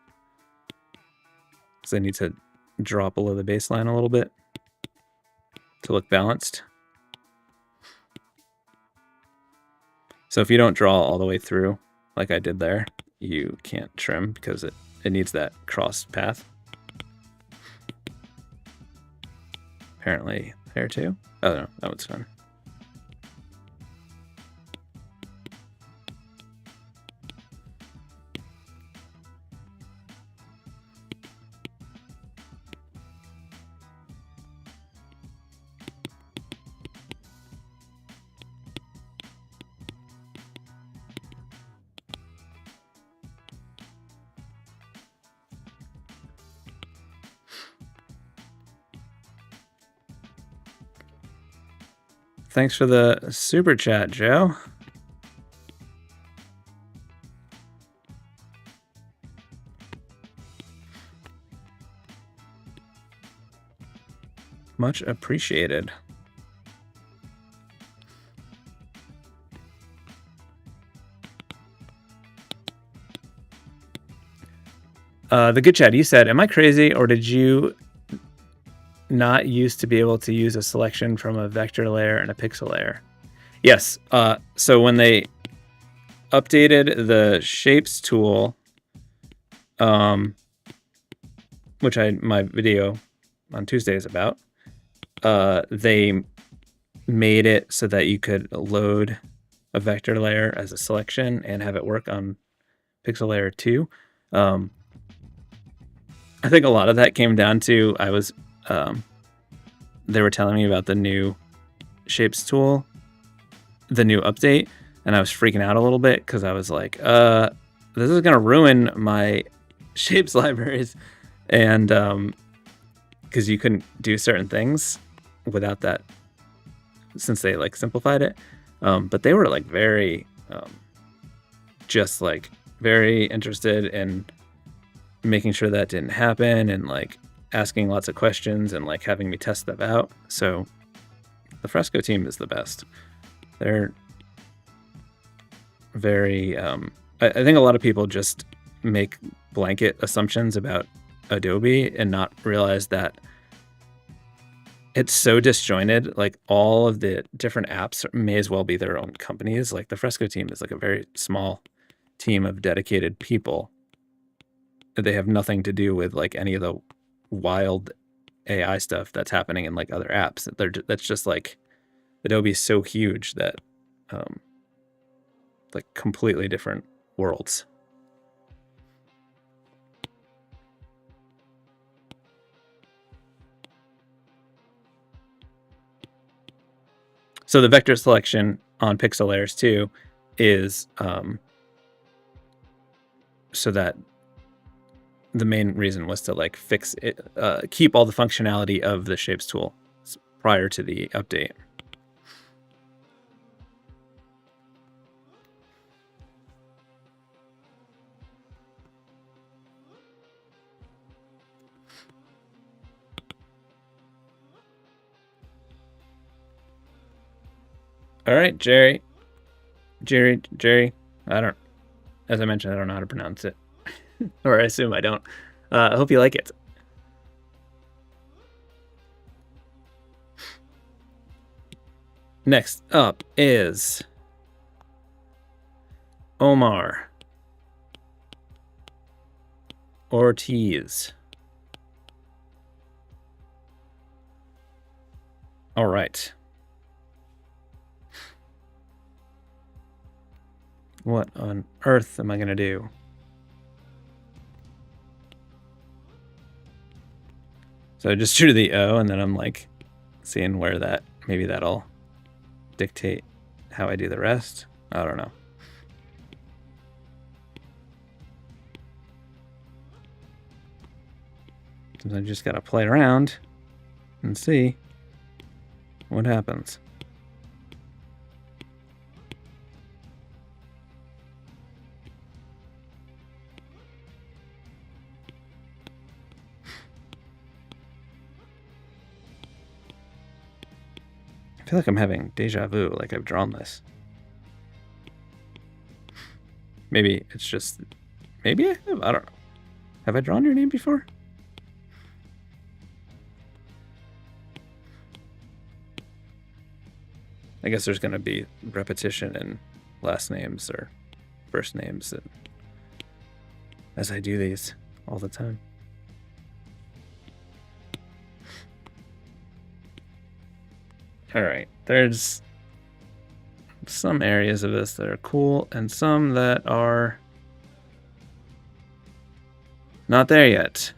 So they need to drop below the baseline a little bit to look balanced. So if you don't draw all the way through, like I did there, you can't trim because it needs that cross path. Apparently there too. Oh no, that one's fine. Thanks for the super chat, Joe. Much appreciated. The good chat, you said, am I crazy or did you not used to be able to use a selection from a vector layer and a pixel layer? Yes. So when they updated the shapes tool, which my video on Tuesday is about, they made it so that you could load a vector layer as a selection and have it work on pixel layer 2. I think a lot of that came down to they were telling me about the new shapes tool, the new update, and I was freaking out a little bit because I was like, this is gonna ruin my shapes libraries, and because you couldn't do certain things without that since they like simplified it. But they were like very very interested in making sure that didn't happen and like asking lots of questions and like having me test stuff out. So the Fresco team is the best. They're very I think a lot of people just make blanket assumptions about Adobe and not realize that it's so disjointed. Like all of the different apps may as well be their own companies. Like the Fresco team is like a very small team of dedicated people. They have nothing to do with like any of the wild AI stuff that's happening in like other apps. That's just like Adobe is so huge that like completely different worlds. So the vector selection on pixel layers 2 is so that the main reason was to like fix it, keep all the functionality of the shapes tool prior to the update. All right, Jerry. As I mentioned, I don't know how to pronounce it. Or I assume I don't. I hope you like it. Next up is Omar Ortiz. All right. What on earth am I going to do? So I just drew the O, and then I'm like seeing where maybe that'll dictate how I do the rest. I don't know. Sometimes I just gotta play around and see what happens. I feel like I'm having deja vu, like I've drawn this. Maybe it's just, maybe I have, I don't know. Have I drawn your name before? I guess there's gonna be repetition in last names or first names as I do these all the time. All right, there's some areas of this that are cool and some that are not there yet.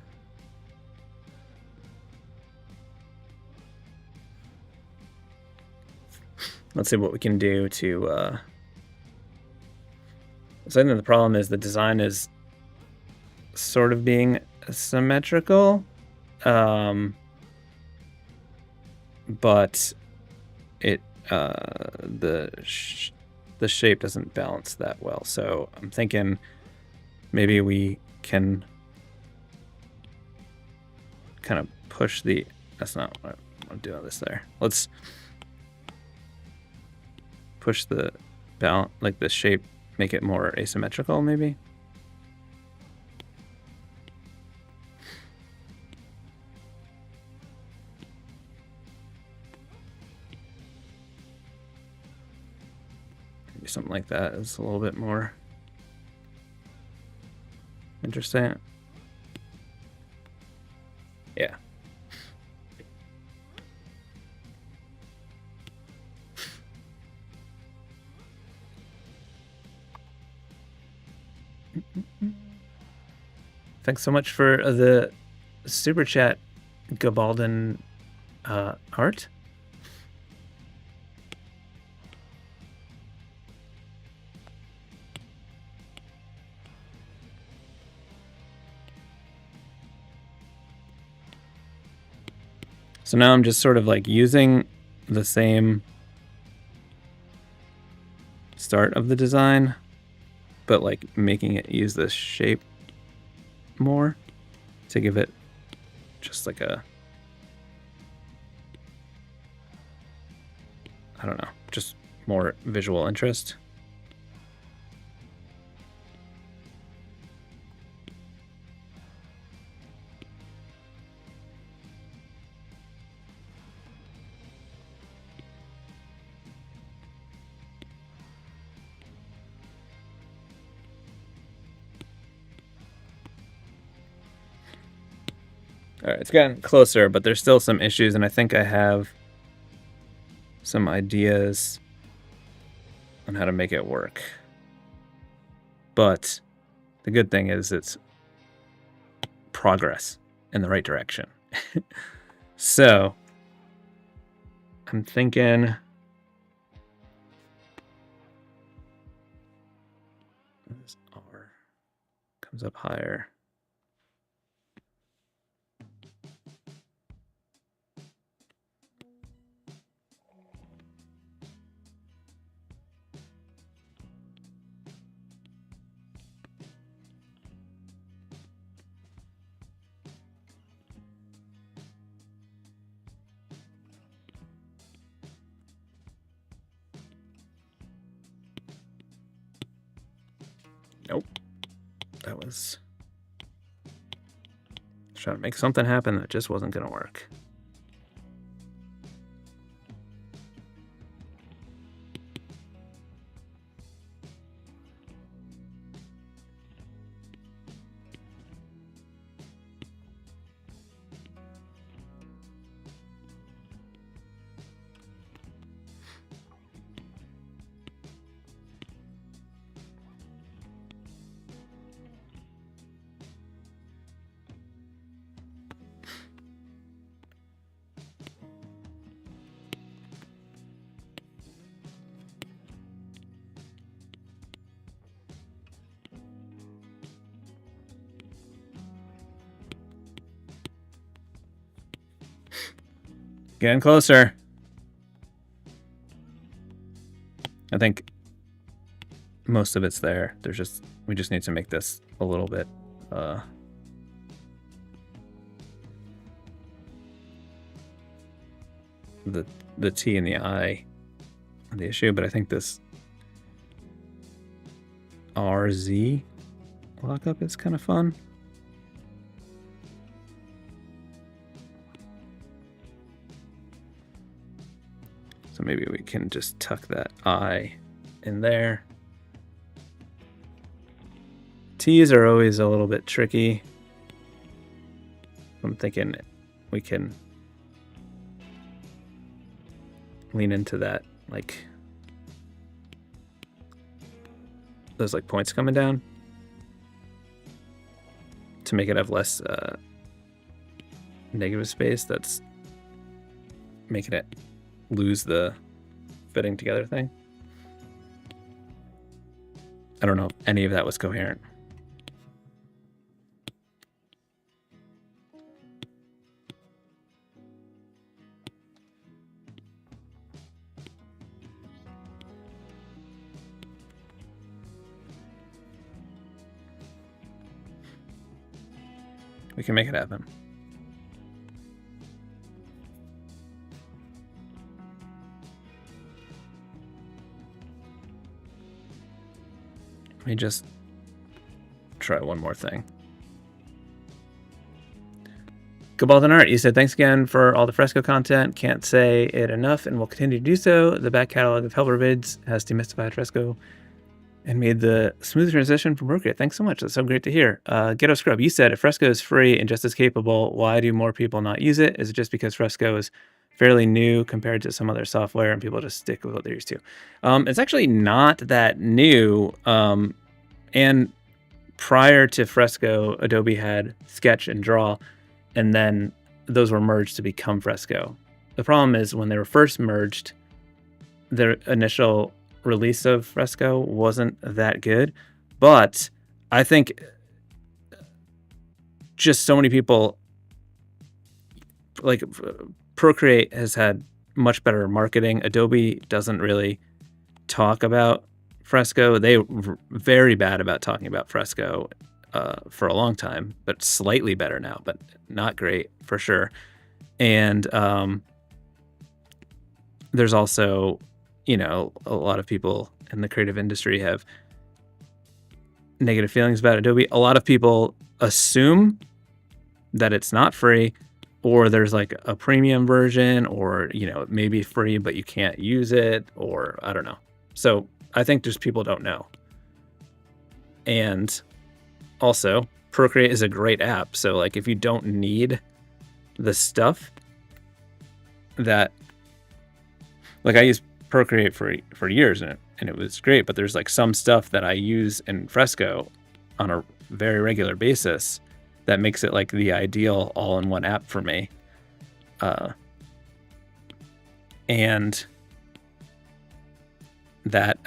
Let's see what we can do to... So I think the problem is the design is sort of being symmetrical, but it the shape doesn't balance that well. So I'm thinking maybe we can kind of push the... That's not what I'm doing this there. Let's push the balance, like the shape, make it more asymmetrical maybe. Maybe something like that is a little bit more interesting. Yeah. Thanks so much for the super chat, Gabalden Art. So now I'm just sort of like using the same start of the design, but like making it use this shape more to give it just like a, I don't know, just more visual interest. All right, it's gotten closer, but there's still some issues, and I think I have some ideas on how to make it work. But the good thing is it's progress in the right direction. So I'm thinking this R comes up higher. Nope. That was trying to make something happen that just wasn't going to work. Getting closer. I think most of it's there. We just need to make this a little bit the T and the I are the issue, but I think this RZ lockup is kind of fun. So maybe we can just tuck that I in there. T's are always a little bit tricky. I'm thinking we can lean into that, like those like points coming down to make it have less negative space. That's making it lose the fitting together thing. I don't know if any of that was coherent. We can make it happen. Let me just try one more thing. Gabaldan Art, you said, thanks again for all the Fresco content. Can't say it enough and will continue to do so. The back catalog of helper vids has demystified Fresco and made the smooth transition from Procreate. Thanks so much. That's so great to hear. Ghetto Scrub, you said, if Fresco is free and just as capable, why do more people not use it? Is it just because Fresco is fairly new compared to some other software and people just stick with what they're used to? It's actually not that new. And prior to Fresco, Adobe had Sketch and Draw, and then those were merged to become Fresco. The problem is when they were first merged, the initial release of Fresco wasn't that good, but I think just so many people, like Procreate has had much better marketing. Adobe doesn't really talk about Fresco. They were very bad about talking about Fresco for a long time, but slightly better now, but not great for sure. And there's also, you know, a lot of people in the creative industry have negative feelings about Adobe. A lot of people assume that it's not free, or there's like a premium version, or, you know, it may be free, but you can't use it, or I don't know. So I think just people don't know. And also, Procreate is a great app. So like if you don't need the stuff that, like I used Procreate for years and it was great, but there's like some stuff that I use in Fresco on a very regular basis that makes it like the ideal all-in-one app for me. And that's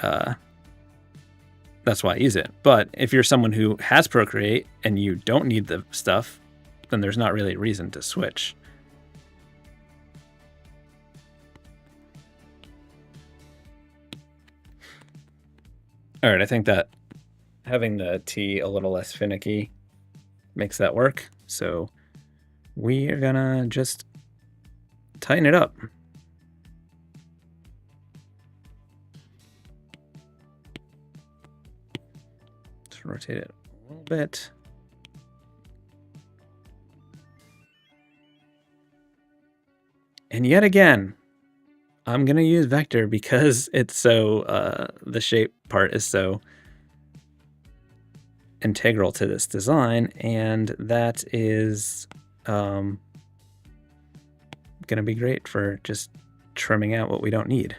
why I use it. But if you're someone who has Procreate and you don't need the stuff, then there's not really a reason to switch. All right, I think that having the T a little less finicky makes that work. So we are gonna just tighten it up. Just rotate it a little bit. And yet again, I'm gonna use vector because it's so, the shape part is so integral to this design, and that is gonna be great for just trimming out what we don't need.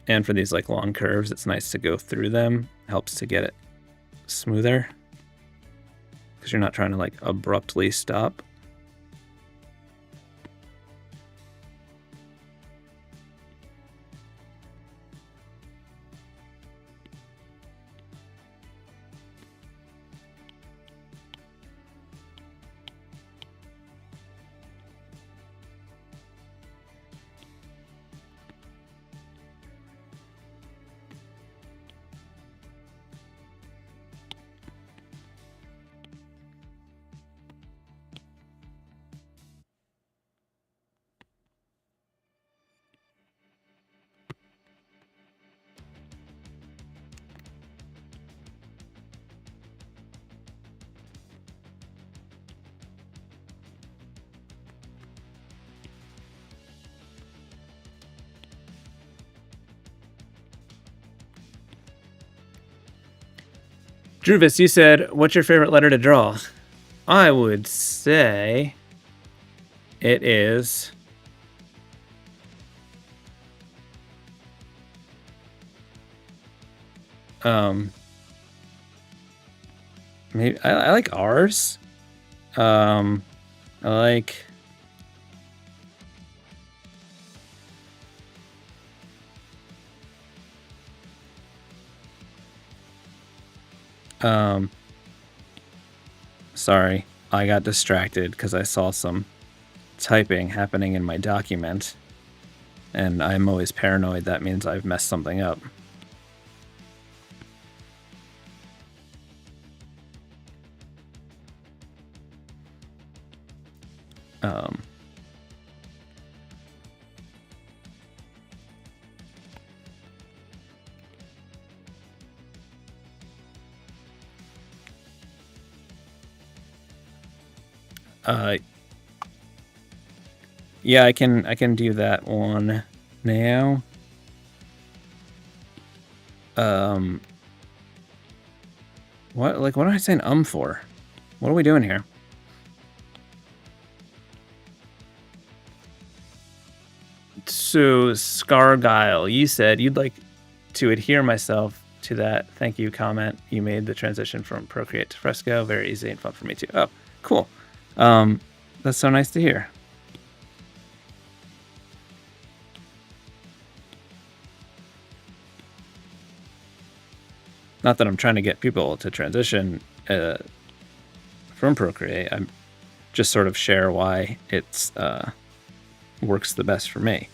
And for these like long curves, it's nice to go through them. Helps to get it smoother because you're not trying to like abruptly stop. Druvis, you said, what's your favorite letter to draw? I would say it is maybe I like R's. I like sorry, I got distracted because I saw some typing happening in my document, and I'm always paranoid that means I've messed something up. Yeah, I can do that one now. What am I saying for? What are we doing here? So, Scargile, you said you'd like to adhere myself to that thank you comment. You made the transition from Procreate to Fresco. Very easy and fun for me too. Oh, cool. That's so nice to hear. Not that I'm trying to get people to transition from Procreate. I'm just sort of share why it's works the best for me.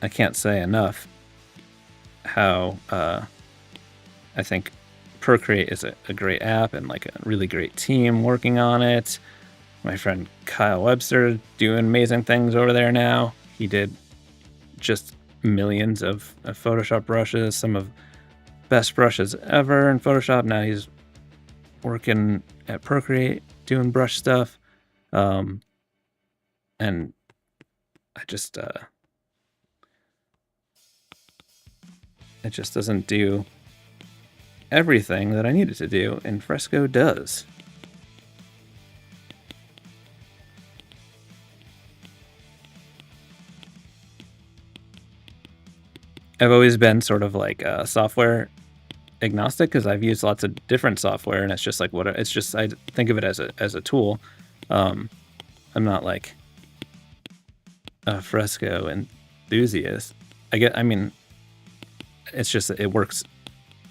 I can't say enough how I think Procreate is a great app and like a really great team working on it. My friend Kyle Webster doing amazing things over there now. He did just millions of Photoshop brushes, some of best brushes ever in Photoshop. Now he's working at Procreate doing brush stuff. And I just it just doesn't do everything that I need it to do, and Fresco does. I've always been sort of like software agnostic because I've used lots of different software, and it's just like I think of it as a tool. I'm not like a Fresco enthusiast. I mean, it's just it works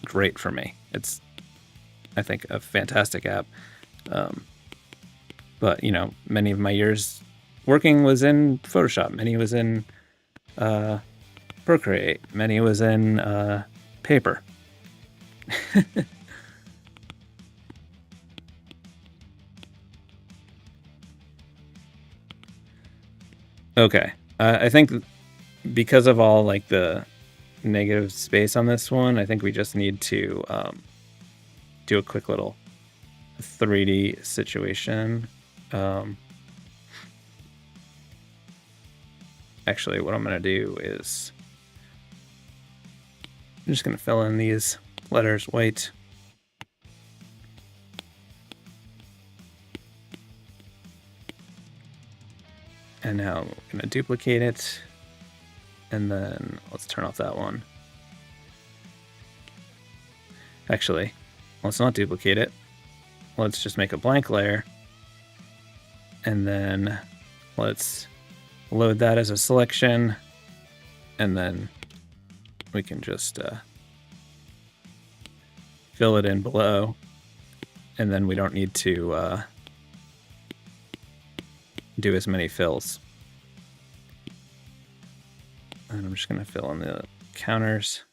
great for me. It's, I think, a fantastic app. But you know, many of my years working was in Photoshop. Many was in Procreate. Many was in Paper. Okay. I think because of all like the negative space on this one, I think we just need to do a quick little 3D situation. Actually, what I'm going to do is I'm just going to fill in these letters white. And now we're going to duplicate it. And then let's turn off that one. Actually, let's not duplicate it. Let's just make a blank layer. And then let's load that as a selection. And then we can just fill it in below. And then we don't need to do as many fills. And I'm just going to fill in the counters.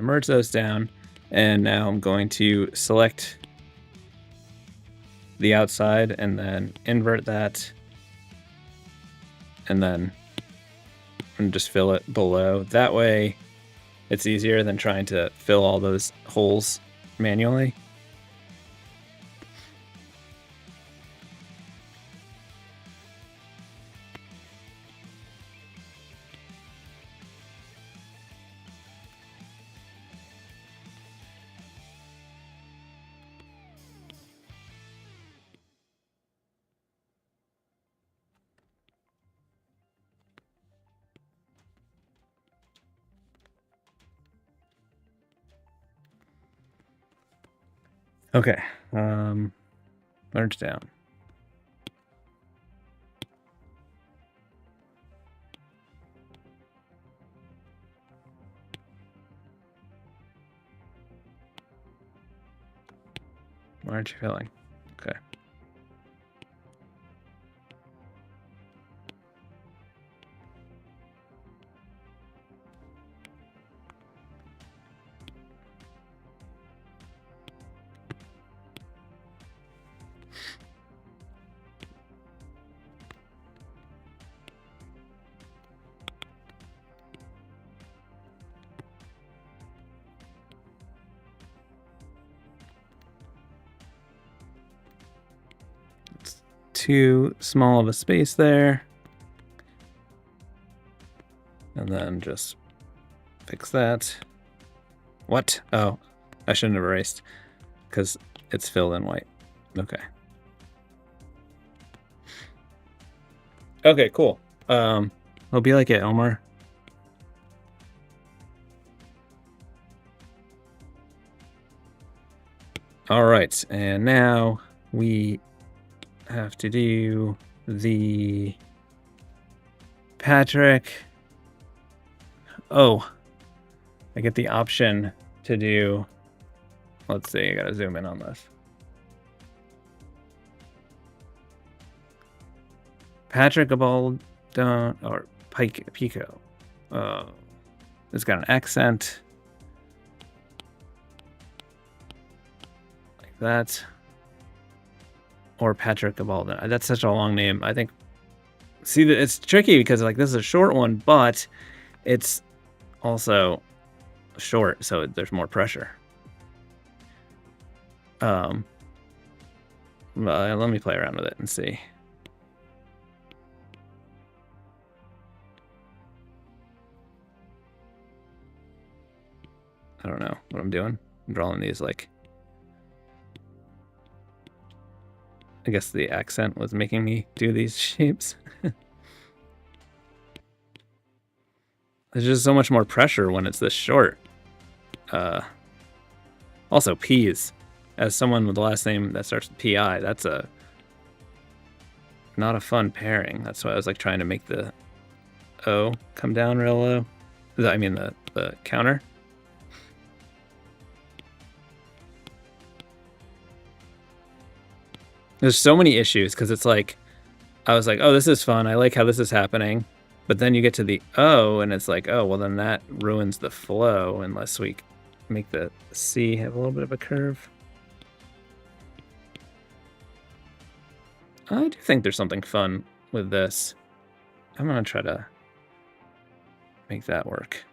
Merge those down, and now I'm going to select the outside and then invert that, and then just fill it below. That way it's easier than trying to fill all those holes manually. Okay. Merge down. Why aren't you filling? Okay. It's too small of a space there. And then just fix that. What? Oh, I shouldn't have erased because it's filled in white. Okay. Okay, cool. It'll be like it, Omar. All right, and now we have to do the Patrick. Oh, I get the option to do. Let's see, I gotta zoom in on this. Patrick Abaldon or Pico. It's got an accent. Like that. Or Patrick Abaldon. That's such a long name. I think. See, it's tricky because like this is a short one, but it's also short, so there's more pressure. Well, let me play around with it and see. I don't know what I'm doing. I'm drawing these like. I guess the accent was making me do these shapes. There's just so much more pressure when it's this short. Also, P's. As someone with the last name that starts with P-I, that's not a fun pairing. That's why I was like trying to make the O come down real low. I mean the counter. There's so many issues because it's like, I was like, oh, this is fun. I like how this is happening. But then you get to the O and it's like, oh, well, then that ruins the flow unless we make the C have a little bit of a curve. I do think there's something fun with this. I'm going to try to make that work.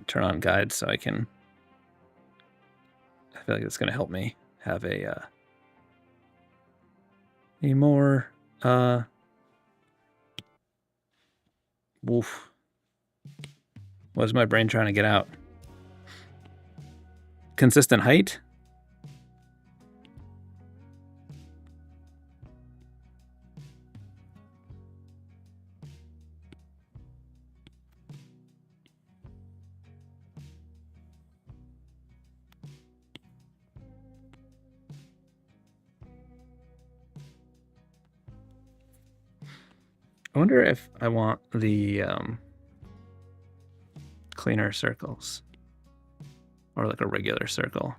Turn on guides so I can. I feel like it's going to help me have a more woof. What is my brain trying to get out? Consistent height? I wonder if I want the cleaner circles or like a regular circle.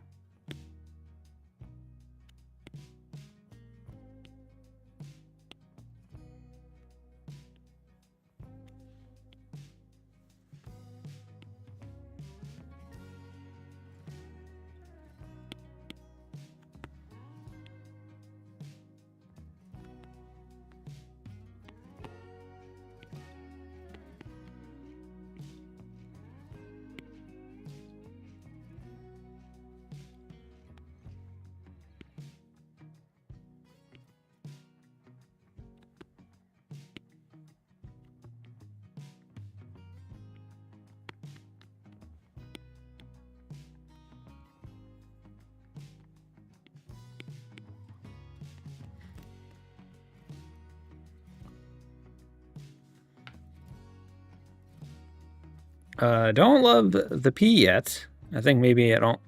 Don't love the P yet. I think maybe I don't.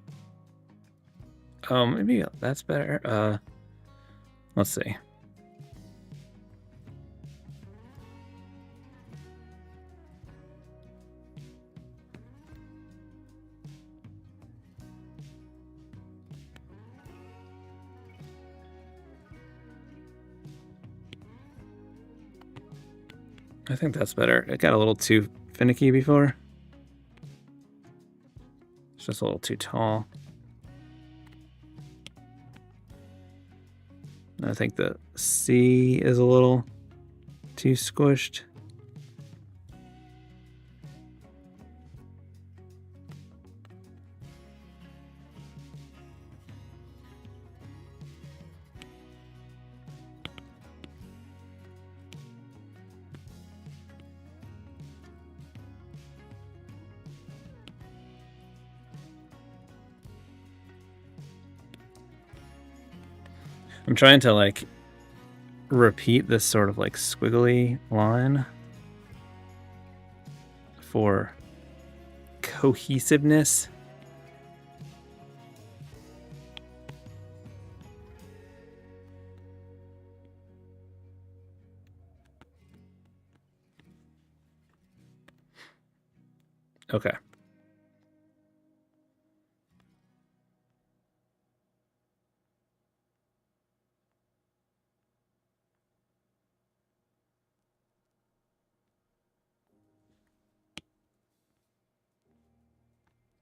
Maybe that's better. Let's see. I think that's better. It got a little too finicky before. It's just a little too tall. I think the C is a little too squished. I'm trying to like repeat this sort of like squiggly line for cohesiveness. Okay.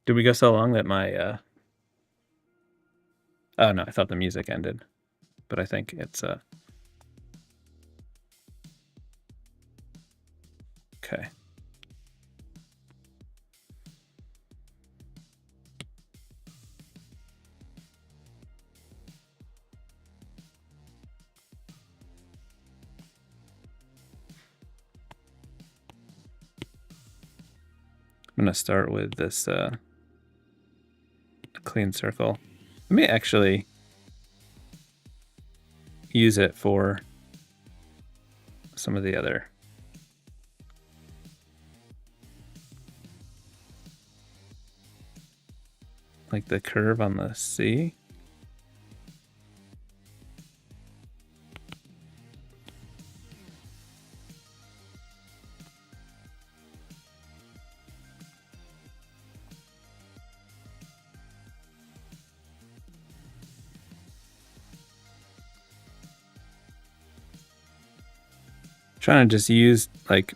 Did we go so long that my oh no, I thought the music ended. But I think it's okay. I'm gonna start with this clean circle. Let me actually use it for some of the other like the curve on the C. Trying to just use like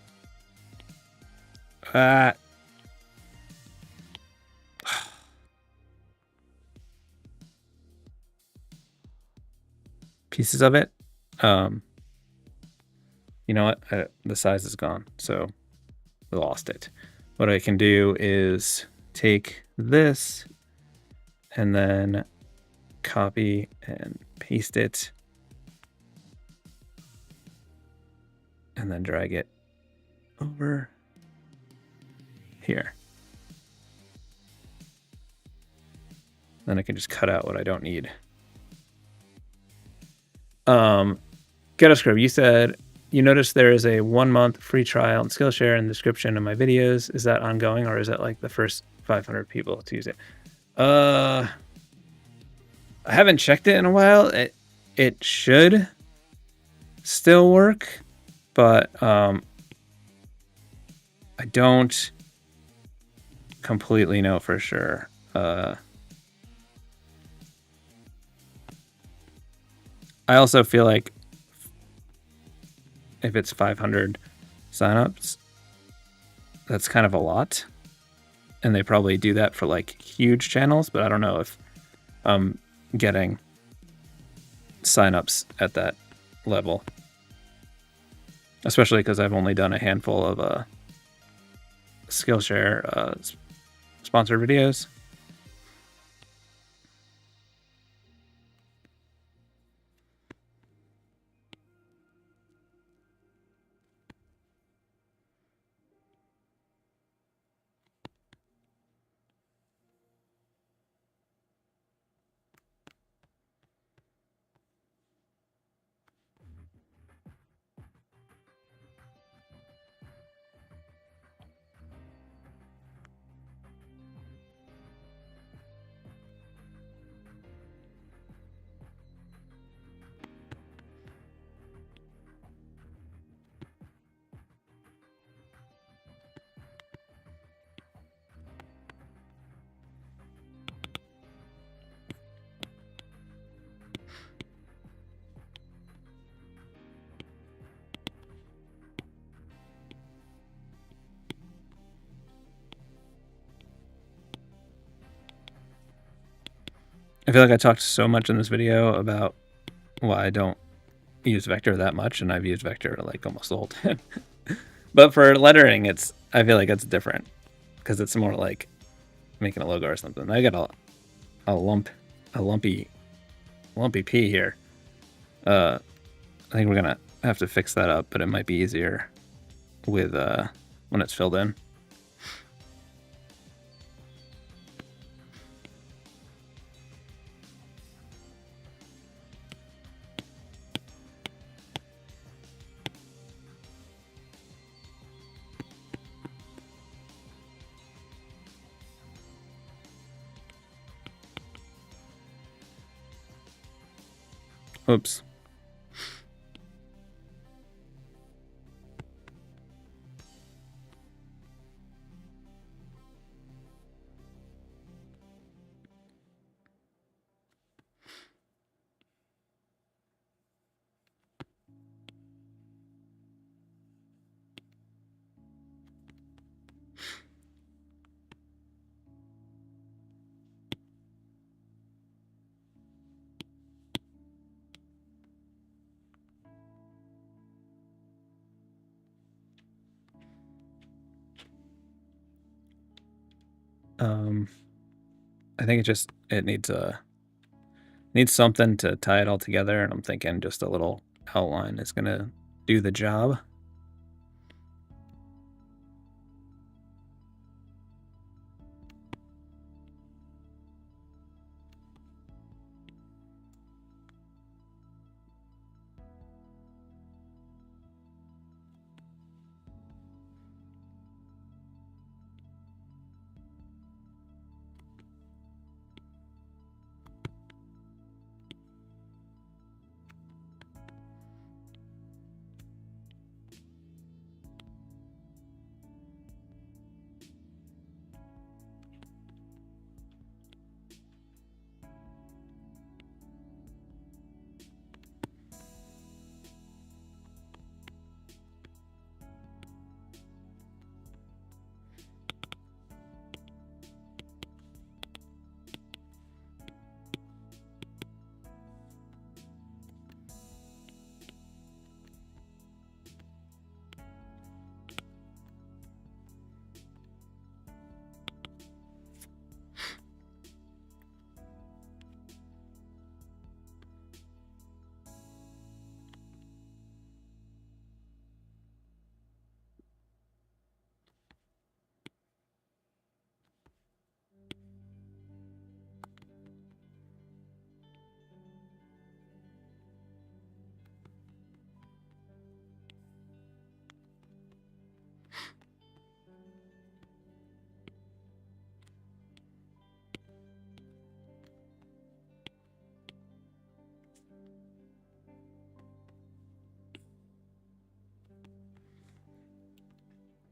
pieces of it. You know what? The size is gone, so I lost it. What I can do is take this and then copy and paste it and then drag it over here. Then I can just cut out what I don't need. GetAScript, you said you noticed there is a 1 month free trial and Skillshare in the description of my videos. Is that ongoing or is that like the first 500 people to use it? I haven't checked it in a while. It should still work, but I don't completely know for sure. I also feel like if it's 500 signups, that's kind of a lot. And they probably do that for like huge channels, but I don't know if I'm getting signups at that level. Especially because I've only done a handful of Skillshare sponsored videos. I feel like I talked so much in this video about why I don't use vector that much, and I've used vector like almost the whole time. But for lettering, I feel like it's different because it's more like making a logo or something. I got a lumpy P here. I think we're gonna have to fix that up, but it might be easier with when it's filled in. Oops. I think it needs something to tie it all together, and I'm thinking just a little outline is gonna do the job.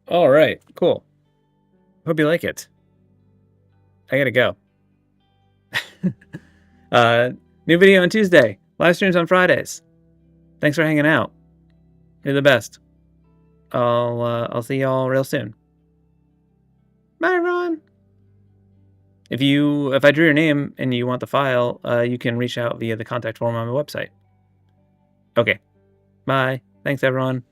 All right, cool. Hope you like it. I gotta go. New video on Tuesday. Live streams on Fridays. Thanks for hanging out. You're the best. I'll see y'all real soon. Bye, Ron. If I drew your name and you want the file, you can reach out via the contact form on my website. Okay. Bye. Thanks, everyone.